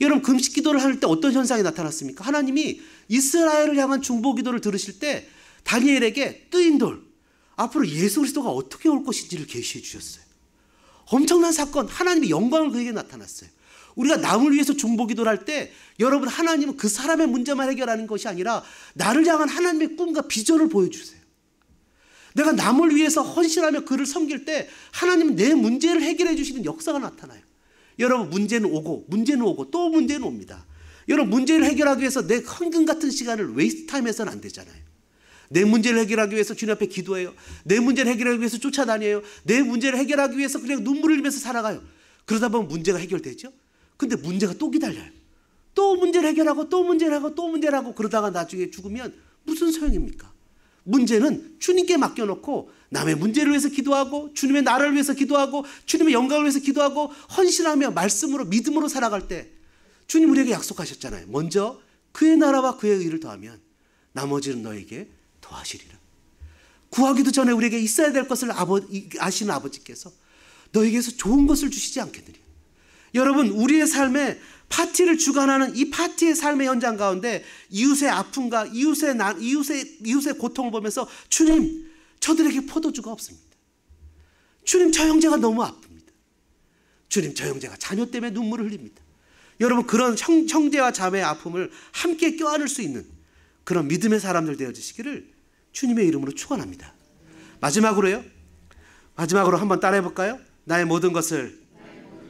여러분 금식기도를 할 때 어떤 현상이 나타났습니까? 하나님이 이스라엘을 향한 중보기도를 들으실 때 다니엘에게 뜨인 돌, 앞으로 예수 그리스도가 어떻게 올 것인지를 계시해 주셨어요. 엄청난 사건, 하나님의 영광을 그에게 나타났어요. 우리가 남을 위해서 중보기도를 할 때 여러분 하나님은 그 사람의 문제만 해결하는 것이 아니라 나를 향한 하나님의 꿈과 비전을 보여주세요. 내가 남을 위해서 헌신하며 그를 섬길 때 하나님은 내 문제를 해결해 주시는 역사가 나타나요. 여러분 문제는 오고 또 문제는 옵니다. 여러분 문제를 해결하기 위해서 내 헌금 같은 시간을 웨이스트 타임 해서는 안 되잖아요. 내 문제를 해결하기 위해서 주님 앞에 기도해요. 내 문제를 해결하기 위해서 쫓아다녀요. 내 문제를 해결하기 위해서 그냥 눈물을 흘리면서 살아가요. 그러다 보면 문제가 해결되죠. 근데 문제가 또 기다려요. 또 문제를 해결하고 또 문제를 하고 또 문제를 하고 그러다가 나중에 죽으면 무슨 소용입니까? 문제는 주님께 맡겨놓고 남의 문제를 위해서 기도하고 주님의 나라를 위해서 기도하고 주님의 영광을 위해서 기도하고 헌신하며 말씀으로 믿음으로 살아갈 때 주님 우리에게 약속하셨잖아요. 먼저 그의 나라와 그의 의를 더하면 나머지는 너에게 더하시리라. 구하기도 전에 우리에게 있어야 될 것을 아시는 아버지께서 너에게서 좋은 것을 주시지 않겠느냐. 여러분 우리의 삶에 파티를 주관하는 이 파티의 삶의 현장 가운데 이웃의 아픔과 이웃의 고통을 보면서 주님 저들에게 포도주가 없습니다. 주님 저 형제가 너무 아픕니다. 주님 저 형제가 자녀 때문에 눈물을 흘립니다. 여러분 그런 형제와 자매의 아픔을 함께 껴안을 수 있는 그런 믿음의 사람들 되어주시기를 주님의 이름으로 축원합니다. 마지막으로 한번 따라해 볼까요? 나의 모든 것을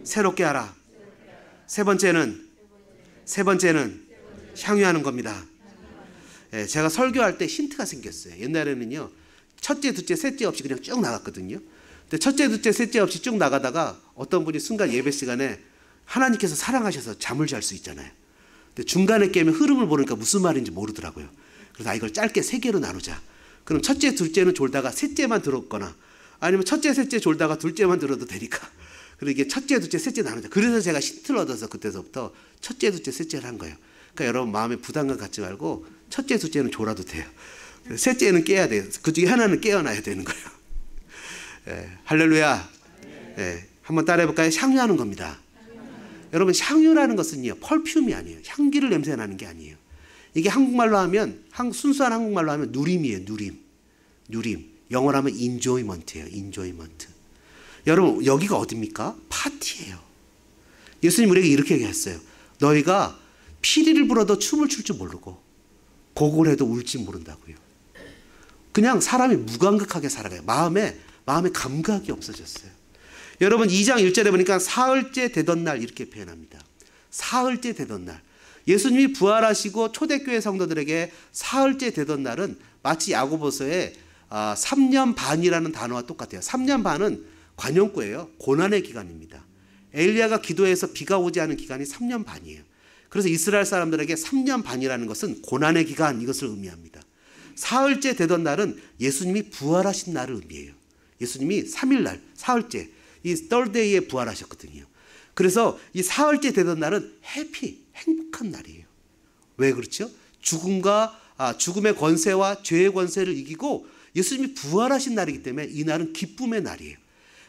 새롭게 하라. 세 번째는 향유하는 겁니다. 제가 설교할 때 힌트가 생겼어요. 옛날에는요 첫째, 둘째, 셋째 없이 그냥 쭉 나갔거든요. 근데 첫째, 둘째, 셋째 없이 쭉 나가다가 어떤 분이 순간 예배 시간에 하나님께서 사랑하셔서 잠을 잘 수 있잖아요. 근데 중간에 깨면 흐름을 모르니까 무슨 말인지 모르더라고요. 그래서 이걸 짧게 세 개로 나누자. 그럼 첫째, 둘째는 졸다가 셋째만 들었거나 아니면 첫째, 셋째 졸다가 둘째만 들어도 되니까. 그리고 이게 첫째, 둘째, 셋째 나누자. 그래서 제가 힌트를 얻어서 그때서부터 첫째, 둘째, 셋째를 한 거예요. 그러니까 여러분 마음에 부담감 갖지 말고 첫째, 둘째는 졸아도 돼요. 셋째는 깨야 돼요. 그 중에 하나는 깨어나야 되는 거예요. 할렐루야. 한번 따라해 볼까요? 향유하는 겁니다. 여러분 향유라는 것은요 펄퓸이 아니에요. 향기를 냄새나는 게 아니에요. 이게 한국말로 하면 순수한 한국말로 하면 누림이에요. 누림. 영어로 하면 enjoyment예요. enjoyment. 여러분 여기가 어디입니까? 파티예요. 예수님 우리에게 이렇게 얘기했어요. 너희가 피리를 불어도 춤을 출 줄 모르고 곡을 해도 울지 모른다고요. 그냥 사람이 무감각하게 살아가요. 마음에 감각이 없어졌어요. 여러분 2장 1절에 보니까 사흘째 되던 날 이렇게 표현합니다. 사흘째 되던 날. 예수님이 부활하시고 초대교회 성도들에게 사흘째 되던 날은 마치 야고보서의 3년 반이라는 단어와 똑같아요. 3년 반은 관용구예요. 고난의 기간입니다. 엘리야가 기도해서 비가 오지 않은 기간이 3년 반이에요. 그래서 이스라엘 사람들에게 3년 반이라는 것은 고난의 기간, 이것을 의미합니다. 사흘째 되던 날은 예수님이 부활하신 날을 의미해요. 예수님이 3일날, 사흘째, 이 third day에 부활하셨거든요. 그래서 이 사흘째 되던 날은 해피, 행복한 날이에요. 왜 그렇죠? 죽음의 권세와 죄의 권세를 이기고 예수님이 부활하신 날이기 때문에 이 날은 기쁨의 날이에요.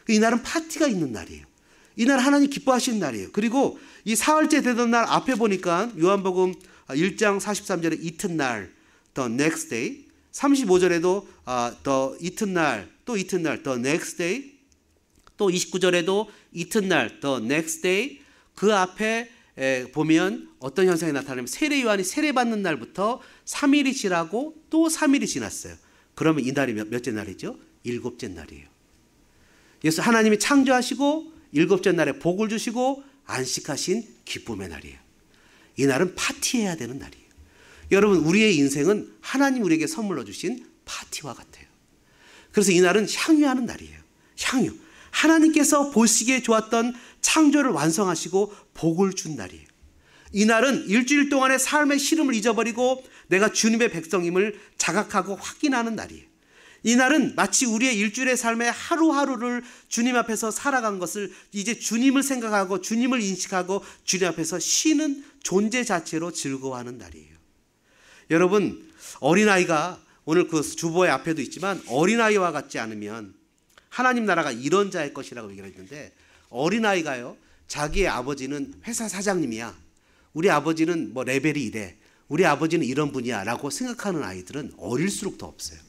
이 날은 파티가 있는 날이에요. 이 날 하나님 기뻐하시는 날이에요. 그리고 이 사흘째 되던 날 앞에 보니까 요한복음 1장 43절에 이튿날, the next day, 35절에도 the 이튿날, 또 이튿날, the next day, 또 29절에도 이튿날, the next day, 그 앞에 보면 어떤 현상이 나타나면 세례 요한이 세례받는 날부터 3일이 지나고 또 3일이 지났어요. 그러면 이 날이 몇째 날이죠? 7째 날이에요. 예수 하나님이 창조하시고 7째 날에 복을 주시고 안식하신 기쁨의 날이에요. 이 날은 파티해야 되는 날이에요. 여러분, 우리의 인생은 하나님 우리에게 선물로 주신 파티와 같아요. 그래서 이 날은 향유하는 날이에요. 향유. 하나님께서 보시기에 좋았던 창조를 완성하시고 복을 준 날이에요. 이 날은 일주일 동안의 삶의 시름을 잊어버리고 내가 주님의 백성임을 자각하고 확인하는 날이에요. 이 날은 마치 우리의 일주일의 삶의 하루하루를 주님 앞에서 살아간 것을 이제 주님을 생각하고 주님을 인식하고 주님 앞에서 쉬는 존재 자체로 즐거워하는 날이에요. 여러분, 어린아이가 오늘 그 주보의 앞에도 있지만 어린아이와 같지 않으면 하나님 나라가 이런 자의 것이라고 얘기를 했는데, 어린아이가요, 자기의 아버지는 회사 사장님이야, 우리 아버지는 뭐 레벨이 이래, 우리 아버지는 이런 분이야 라고 생각하는 아이들은 어릴수록 더 없어요.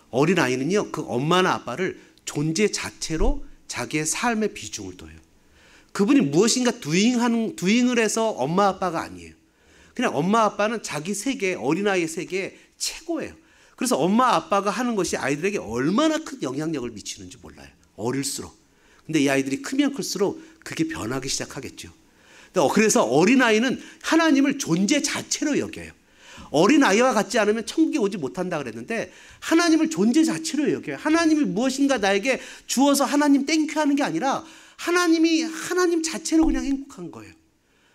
어린아이는요, 그 엄마나 아빠를 존재 자체로 자기의 삶의 비중을 둬요. 그분이 무엇인가 두잉을 해서 엄마 아빠가 아니에요. 그냥 엄마 아빠는 자기 세계, 어린아이의 세계의 최고예요. 그래서 엄마 아빠가 하는 것이 아이들에게 얼마나 큰 영향력을 미치는지 몰라요, 어릴수록. 근데 이 아이들이 크면 클수록 그게 변하기 시작하겠죠. 그래서 어린아이는 하나님을 존재 자체로 여겨요. 어린아이와 같지 않으면 천국에 오지 못한다 그랬는데 하나님을 존재 자체로 여겨요. 하나님이 무엇인가 나에게 주어서 하나님 땡큐 하는 게 아니라 하나님이 하나님 자체로 그냥 행복한 거예요.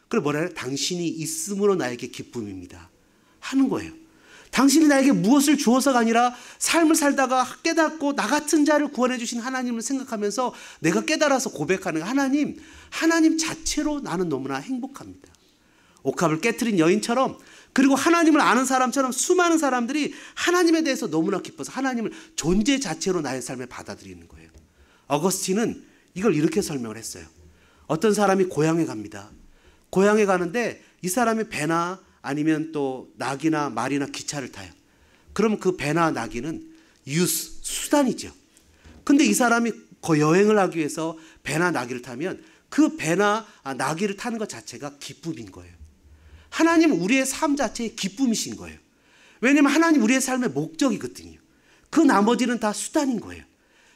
그리고 뭐라 해요? 당신이 있음으로 나에게 기쁨입니다 하는 거예요. 당신이 나에게 무엇을 주어서가 아니라 삶을 살다가 깨닫고 나 같은 자를 구원해 주신 하나님을 생각하면서 내가 깨달아서 고백하는 하나님 자체로 나는 너무나 행복합니다. 옥합을 깨트린 여인처럼, 그리고 하나님을 아는 사람처럼 수많은 사람들이 하나님에 대해서 너무나 기뻐서 하나님을 존재 자체로 나의 삶에 받아들이는 거예요. 어거스틴은 이걸 이렇게 설명을 했어요. 어떤 사람이 고향에 갑니다. 고향에 가는데 이 사람이 배나 아니면 또 낙이나 말이나 기차를 타요. 그럼 그 배나 낙이는 수단이죠. 근데 이 사람이 그 여행을 하기 위해서 배나 나귀를 타면 그 배나 나귀를 타는 것 자체가 기쁨인 거예요. 하나님은 우리의 삶 자체의 기쁨이신 거예요. 왜냐하면 하나님 우리의 삶의 목적이거든요. 그 나머지는 다 수단인 거예요.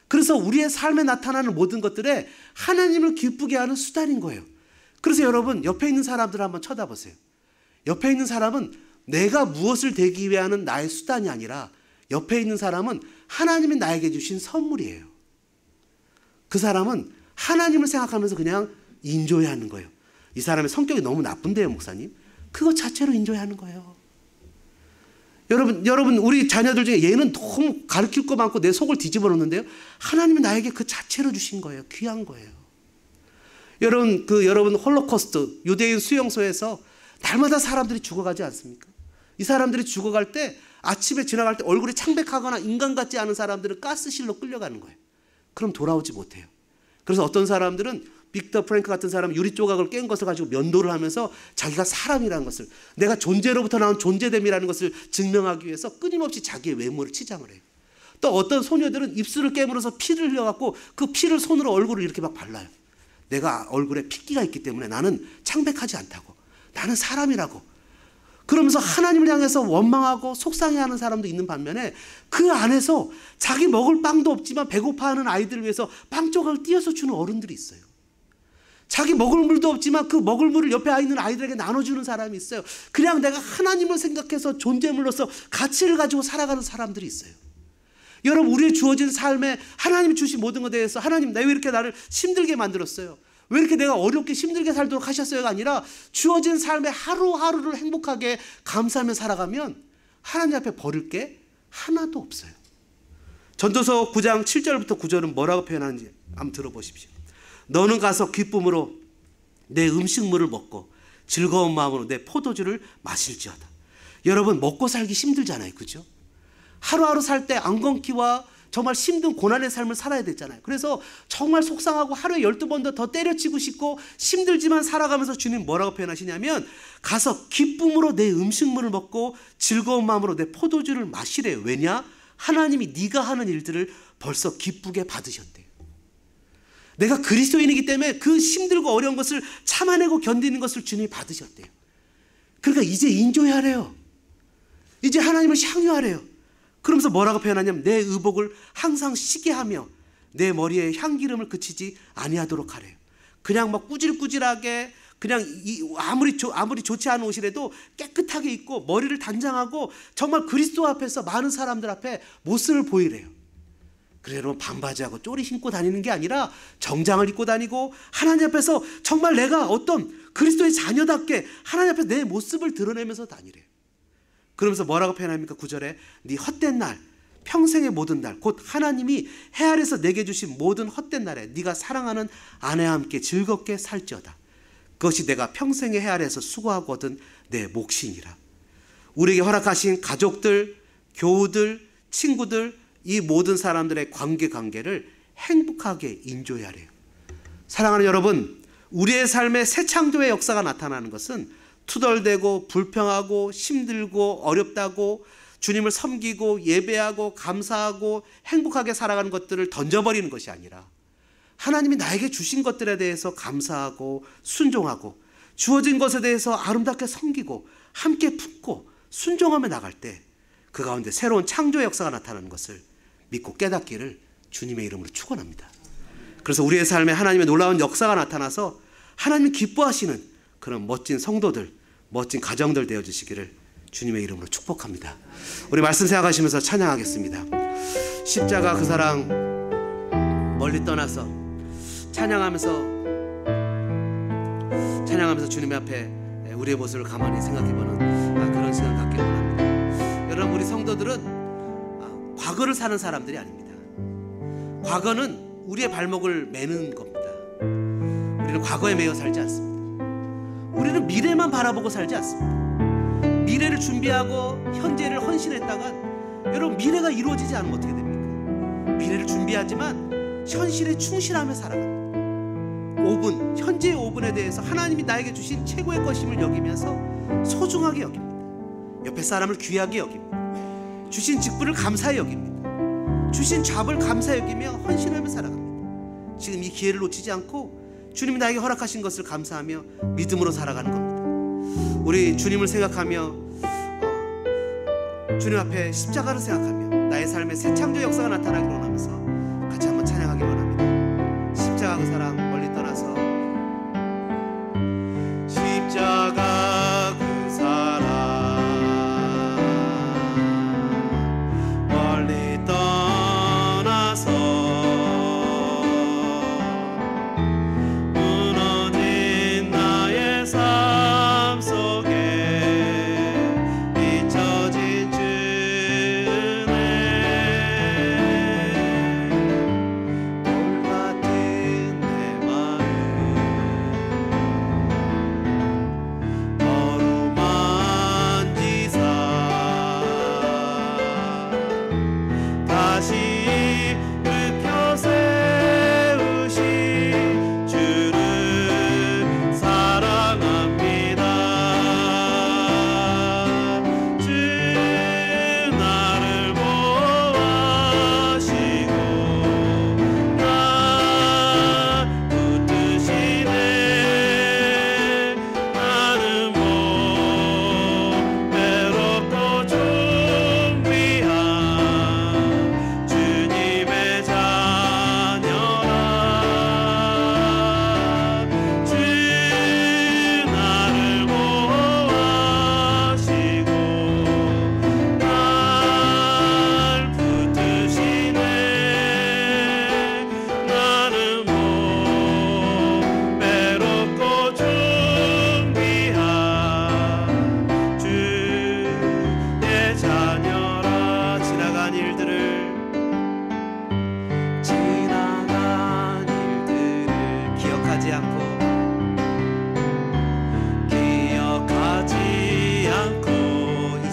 그래서 우리의 삶에 나타나는 모든 것들에 하나님을 기쁘게 하는 수단인 거예요. 그래서 여러분, 옆에 있는 사람들을 한번 쳐다보세요. 옆에 있는 사람은 내가 무엇을 되기 위하는 나의 수단이 아니라 옆에 있는 사람은 하나님이 나에게 주신 선물이에요. 그 사람은 하나님을 생각하면서 그냥 인조해하는 거예요. 이 사람의 성격이 너무 나쁜데요, 목사님? 그것 자체로 인조해하는 거예요. 여러분, 우리 자녀들 중에 얘는 너무 가르칠 거 많고 내 속을 뒤집어 놓는데요, 하나님이 나에게 그 자체로 주신 거예요. 귀한 거예요. 여러분 홀로코스트 유대인 수용소에서 날마다 사람들이 죽어가지 않습니까? 이 사람들이 죽어갈 때 아침에 지나갈 때 얼굴이 창백하거나 인간 같지 않은 사람들은 가스실로 끌려가는 거예요. 그럼 돌아오지 못해요. 그래서 어떤 사람들은 빅터 프랭크 같은 사람은 유리 조각을 깬 것을 가지고 면도를 하면서 자기가 사람이라는 것을, 내가 존재로부터 나온 존재됨이라는 것을 증명하기 위해서 끊임없이 자기의 외모를 치장을 해요. 또 어떤 소녀들은 입술을 깨물어서 피를 흘려갖고 그 피를 손으로 얼굴을 이렇게 막 발라요. 내가 얼굴에 핏기가 있기 때문에 나는 창백하지 않다고, 나는 사람이라고. 그러면서 하나님을 향해서 원망하고 속상해하는 사람도 있는 반면에 그 안에서 자기 먹을 빵도 없지만 배고파하는 아이들을 위해서 빵 조각을 띄어서 주는 어른들이 있어요. 자기 먹을 물도 없지만 그 먹을 물을 옆에 있는 아이들에게 나눠주는 사람이 있어요. 그냥 내가 하나님을 생각해서 존재물로서 가치를 가지고 살아가는 사람들이 있어요. 여러분, 우리의 주어진 삶에 하나님이 주신 모든 것에 대해서 하나님, 나 왜 이렇게 나를 힘들게 만들었어요? 왜 이렇게 내가 어렵게 힘들게 살도록 하셨어요가 아니라 주어진 삶의 하루하루를 행복하게 감사하며 살아가면 하나님 앞에 버릴 게 하나도 없어요. 전도서 9장 7절부터 9절은 뭐라고 표현하는지 한번 들어보십시오. 너는 가서 기쁨으로 내 음식물을 먹고 즐거운 마음으로 내 포도주를 마실지어다. 여러분, 먹고 살기 힘들잖아요, 그죠? 하루하루 살 때 앙건키와 정말 힘든 고난의 삶을 살아야 되잖아요. 그래서 정말 속상하고 하루에 12번 더 때려치고 싶고 힘들지만 살아가면서 주님 뭐라고 표현하시냐면 가서 기쁨으로 내 음식물을 먹고 즐거운 마음으로 내 포도주를 마시래요. 왜냐? 하나님이 네가 하는 일들을 벌써 기쁘게 받으셨대요. 내가 그리스도인이기 때문에 그 힘들고 어려운 것을 참아내고 견디는 것을 주님이 받으셨대요. 그러니까 이제 인조하래요. 이제 하나님을 향유하래요. 그러면서 뭐라고 표현하냐면 내 의복을 항상 시게 하며 내 머리에 향기름을 그치지 아니하도록 하래요. 그냥 막 꾸질꾸질하게 그냥 아무리 좋지 않은 옷이라도 깨끗하게 입고 머리를 단장하고 정말 그리스도 앞에서 많은 사람들 앞에 모습을 보이래요. 그래서 여러분, 반바지하고 쪼리 신고 다니는 게 아니라 정장을 입고 다니고 하나님 앞에서 정말 내가 어떤 그리스도의 자녀답게 하나님 앞에서 내 모습을 드러내면서 다니래요. 그러면서 뭐라고 표현합니까? 9절에 네 헛된 날, 평생의 모든 날, 곧 하나님이 해 아래서 내게 주신 모든 헛된 날에 네가 사랑하는 아내와 함께 즐겁게 살지어다. 그것이 내가 평생의 해 아래에서 수고하고 얻은 내 몫이니라. 우리에게 허락하신 가족들, 교우들, 친구들, 이 모든 사람들의 관계를 행복하게 인조해야 해요. 사랑하는 여러분, 우리의 삶에 새 창조의 역사가 나타나는 것은 투덜대고 불평하고 힘들고 어렵다고 주님을 섬기고 예배하고 감사하고 행복하게 살아가는 것들을 던져버리는 것이 아니라 하나님이 나에게 주신 것들에 대해서 감사하고 순종하고 주어진 것에 대해서 아름답게 섬기고 함께 품고 순종하며 나갈 때 그 가운데 새로운 창조의 역사가 나타나는 것을 믿고 깨닫기를 주님의 이름으로 축원합니다. 그래서 우리의 삶에 하나님의 놀라운 역사가 나타나서 하나님이 기뻐하시는 그런 멋진 성도들, 멋진 가정들 되어주시기를 주님의 이름으로 축복합니다. 우리 말씀 생각하시면서 찬양하겠습니다. 십자가 그 사랑 멀리 떠나서 찬양하면서 주님 앞에 우리의 모습을 가만히 생각해보는 그런 시간 갖기를 원합니다. 여러분, 우리 성도들은 과거를 사는 사람들이 아닙니다. 과거는 우리의 발목을 매는 겁니다. 우리는 과거에 매여 살지 않습니다. 우리는 미래만 바라보고 살지 않습니다. 미래를 준비하고 현재를 헌신했다간 여러분, 미래가 이루어지지 않으면 어떻게 됩니까? 미래를 준비하지만 현실에 충실하며 살아갑니다. 5분, 현재의 5분에 대해서 하나님이 나에게 주신 최고의 것임을 여기면서 소중하게 여깁니다. 옆에 사람을 귀하게 여깁니다. 주신 직분을 감사히 여깁니다. 주신 잡을 감사히 여기며 헌신하며 살아갑니다. 지금 이 기회를 놓치지 않고 주님이 나에게 허락하신 것을 감사하며 믿음으로 살아가는 겁니다. 우리 주님을 생각하며 주님 앞에 십자가를 생각하며 나의 삶의 새 창조 역사가 나타나기를 원하면서 같이 한번 찬양하기 원합니다. 십자가 그 사랑 멀리 떠나서 십자가 그 사랑 멀리 떠나서 무너진 나의 삶 속에 잊혀진 주네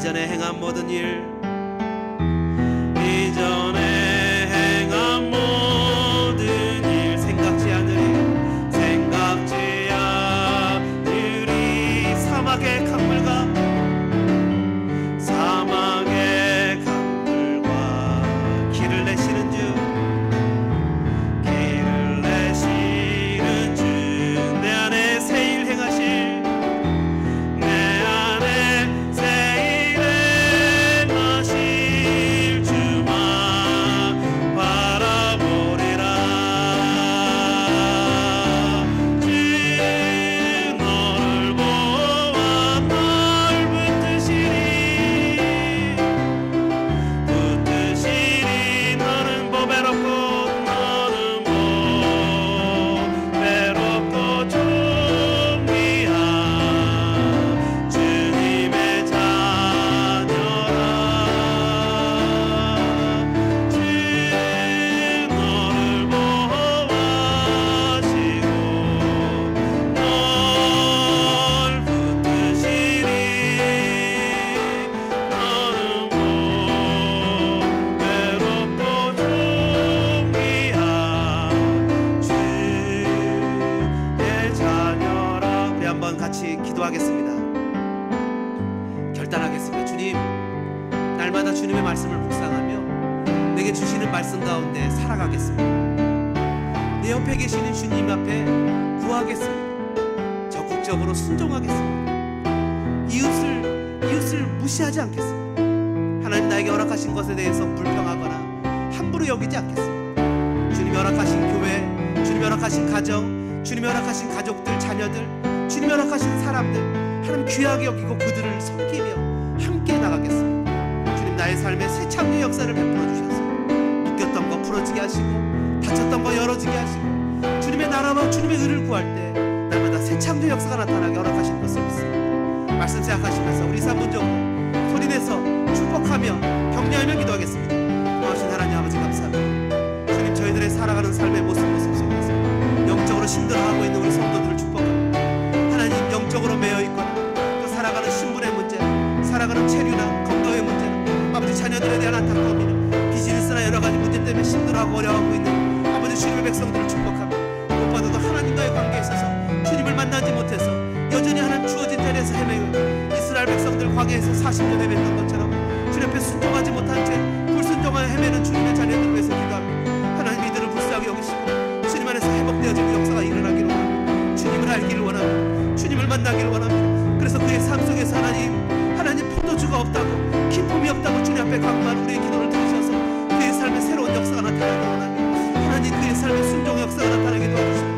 이전에 행한 모든 일, 이전에 행한 모든 일 생각지 않으리, 생각지 않으리. 사막의 강물과 사막의 강물과 길을 내시는 주, 길을 내시는 주, 내 안에 새 일 행하실, 내 안에 새 일 행하실 주만 바라보리라. 주 너를 보아 널 붙드시리, 너는 보배롭고 너는 보배롭고 존귀한 주님의 자녀라. 주 너를 보호하시고 널 붙드시리, 너는 보배롭고 존귀한 주의 자녀라. 우리 한번 같이 기도하겠습니다. 결단하겠습니다. 주님, 날마다 주님의 말씀을 묵상하며 내게 주시는 말씀 가운데 살아가겠습니다. 내 옆에 계시는 주님 앞에 구하겠습니다. 적극적으로 순종하겠습니다. 이웃을 무시하지 않겠습니다. 하나님 나에게 허락하신 것에 대해서 불평하거나 함부로 여기지 않겠습니다. 주님이 허락하신 교회, 주님이 허락하신 가정, 주님이 허락하신 가족들, 자녀들, 주님이 허락하신 사람들, 하나님 귀하게 여기고 그들을 섬기며 함께 나가겠습니다. 주님, 나의 삶에 새 창조의 역사를 베풀어 주셔서 묶였던 거 풀어지게 하시고 닫혔던 거 열어지게 하시고 주님의 나라와 주님의 의를 구할 때 날마다 새 창조의 역사가 나타나게 허락하신 것을 믿습니다. 말씀 생각하시면서 우리 3분 정도 소리내서 축복하며 격려하며 기도하겠습니다. 고마우신 하나님 아버지 감사합니다. 주님, 저희들의 살아가는 삶의 모습 속에서 영적으로 힘들어하고 있는 우리 성도들을 축복합니다. 하나님, 영적으로 매여있거나 또 살아가는 신분의 문제, 살아가는 체류나 건강의 문제나 아버지 자녀들에 대한 안타까움이나 비즈니스나 여러가지 문제 때문에 힘들어하고 어려워하고 있는 아버지 주님의 백성들을 축복합니다. 무엇보다도 하나님과의 관계에 있어서 주님을 만나지 못해서 여전히 하나님 주어진 자리에서 헤매고 이스라엘 백성들 광야에서 40년 헤맸던 것처럼 주님 앞에 순종하지 못한 채 불순종하여 헤매는 주님의 자녀들을 위해서 기도합니다. 하나님, 이들을 불쌍히 여기시고 주님 안에서 회복되어지는 역사가 일어나기를 원합니다. 주님을 알기를 원합니다. 주님을 만나기를 원합니다. 그래서 그의 삶 속에서 하나님 포도주가 없다고, 기쁨이 없다고 주님 앞에 강구한 우리의 기도를 들으셔서 그의 삶에 새로운 역사가 나타나기를 원합니다. 하나님, 그의 삶에 순종의 역사가 나타나게 도와주시고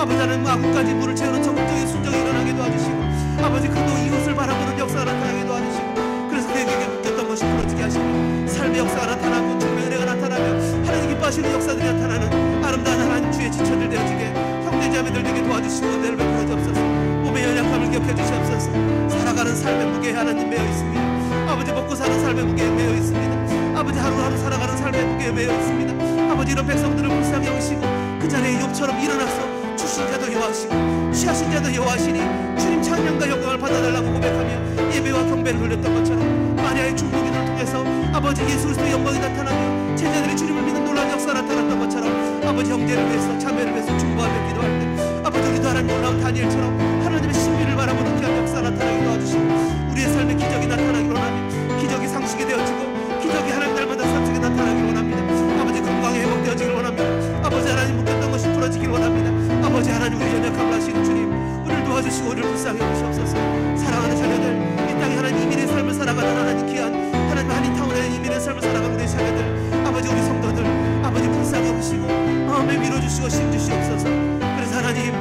아버지, 하나님 마구까지 물을 채우는 적극적인 순종이 일어나게 도와주시고 아버지, 그도 이웃을 바라보는 역사가 나타나게 도와주시고 그래서 그에게 묶였던 것이 풀어지게 하시고 삶의 역사가 나타나고 주님의 은혜가 나타나며 하나님 기뻐하시는 역사들이 나타나는 아름다운 하나님 주의 지체들 되어지게 형제자매들 되게 도와주시고 은혜를 베풀어 주옵소서. 몸의 연약함을 기억해 주시옵소서. 살아가는 삶의 무게에 하나님 매여 있습니다. 아버지, 먹고 사는 삶의 무게에 매여 있습니다. 아버지, 하루하루 살아가는 삶의 무게에 매여 있습니다. 아버지, 이런 백성들을 불쌍히 여기시고 그 자리에 욥처럼 일어나서 주신 자도 여호와시고 취하신 자도 여호와시니 주님 찬양과 영광을 받아달라고 고백하며 예배와 경배를 돌렸던 것처럼 마리아의 중보기도를 통해서 아버지 예수 그리스도의 영광이 나타나며 제자들이 주님을 믿는 놀라운 역사가 나타났던 것처럼 아버지, 형제를 위해서 자매를 위해서 중보하며 기도할 때 아버지, 우리도 하나님 놀라운 다니엘처럼 하나님의 신비를 바라보는 귀한 역사가 나타나게 도와주시고 우리의 삶에 기적이 나타나기를 원하며 기적이 상식이 되어지고 기적이 하나님 날마다 삶 속에 나타나기를 원합니다. 아버지, 건강이 회복되어지기를 원합니다. 아버지, 하나님 묶였던 것이 풀어지기를 원합니다. 아버지, 하나님 우리 연약함을 아시는 주님, 우리를 도와주시고 우리를 불쌍히 여기시옵소서. 사랑하는 자녀들, 이 땅에 하나님 이민의 삶을 살아가는 하나님 귀한 하나님 한인타운에 이민의 삶을 살아가는 우리 자녀들, 아버지, 우리 성도들, 아버지 불쌍히 여기시고 마음에 밀어주시고 심주시옵소서. 그래서 하나님,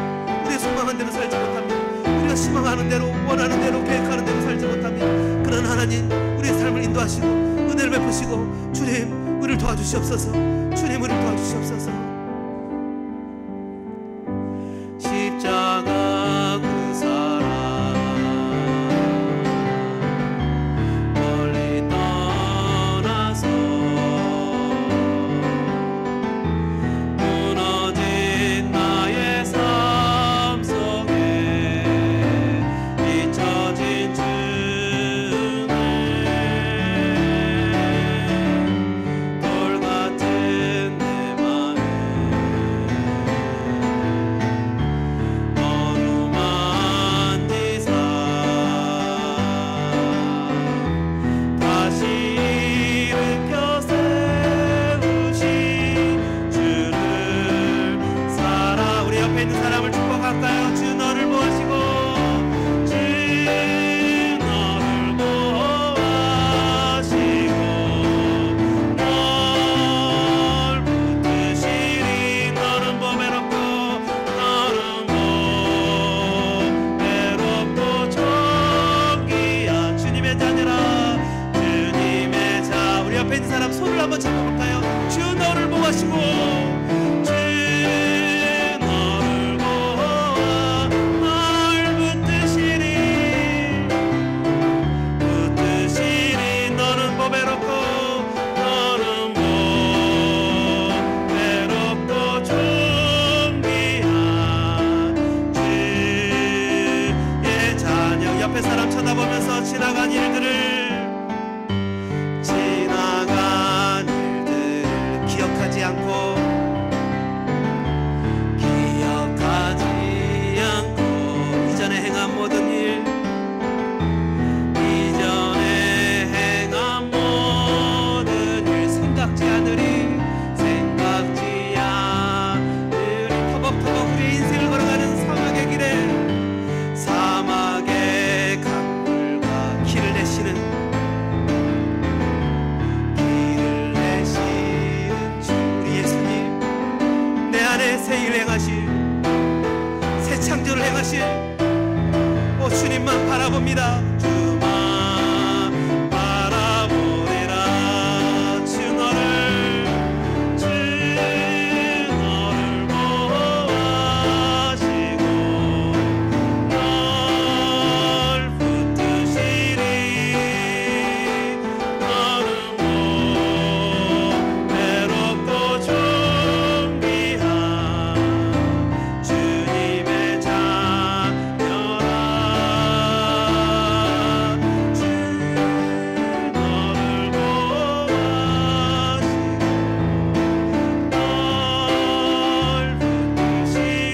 우리의 소망한 대로 살지 못합니다. 우리가 희망하는 대로, 원하는 대로, 계획하는 대로 살지 못합니다. 그런 하나님, 우리의 삶을 인도하시고 은혜를 베푸시고 주님, 우리를 도와주시옵소서. 주님, 우리를 도와주시옵소서. 십자가 그 사랑 멀리 떠나서 무너진 나의 삶 속에 잊혀진 주는 일을 행하실, 새 창조를 행하실 주님만 바라봅니다. 주만 바라보리라. 주 너를 보호하시고 널 붙드시리. 너는 외롭고 존귀한 주님의 자녀라. 주 너를 보호하시고 널 붙드시리.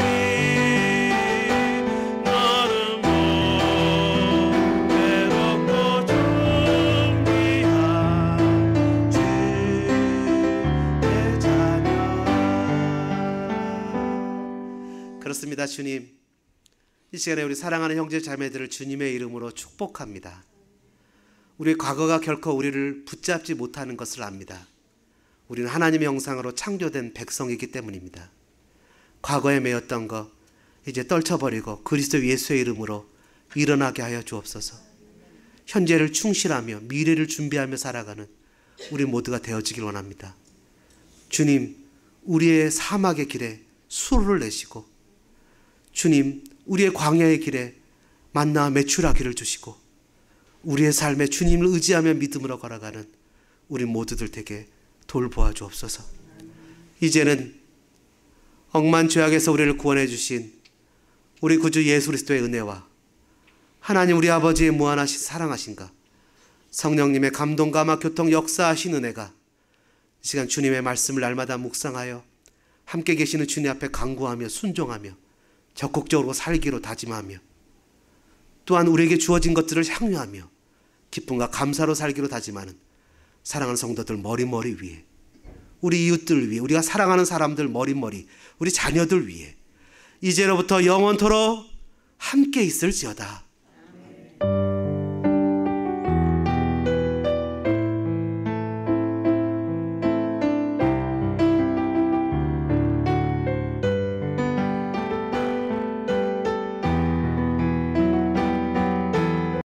너는 외롭고 존귀한 주의 자녀라. 그렇습니다. 주님, 이 시간에 우리 사랑하는 형제 자매들을 주님의 이름으로 축복합니다. 우리의 과거가 결코 우리를 붙잡지 못하는 것을 압니다. 우리는 하나님의 형상으로 창조된 백성이기 때문입니다. 과거에 매였던 것 이제 떨쳐버리고 그리스도 예수의 이름으로 일어나게 하여 주옵소서. 현재를 충실하며 미래를 준비하며 살아가는 우리 모두가 되어지길 원합니다. 주님, 우리의 사막의 길에 수로를 내시고, 주님, 우리의 광야의 길에 만나와 메추라기를 주시고, 우리의 삶에 주님을 의지하며 믿음으로 걸어가는 우리 모두들 되게 돌보아 주옵소서. 이제는 억만 죄악에서 우리를 구원해 주신 우리 구주 예수 그리스도의 은혜와 하나님 우리 아버지의 무한하신 사랑하신가, 성령님의 감동과 막 교통 역사하신 은혜가 이 시간 주님의 말씀을 날마다 묵상하여 함께 계시는 주님 앞에 간구하며 순종하며 적극적으로 살기로 다짐하며, 또한 우리에게 주어진 것들을 향유하며 기쁨과 감사로 살기로 다짐하는 사랑하는 성도들 머리머리 위에, 우리 이웃들 위에, 우리가 사랑하는 사람들 머리머리, 우리 자녀들 위에 이제로부터 영원토록 함께 있을지어다.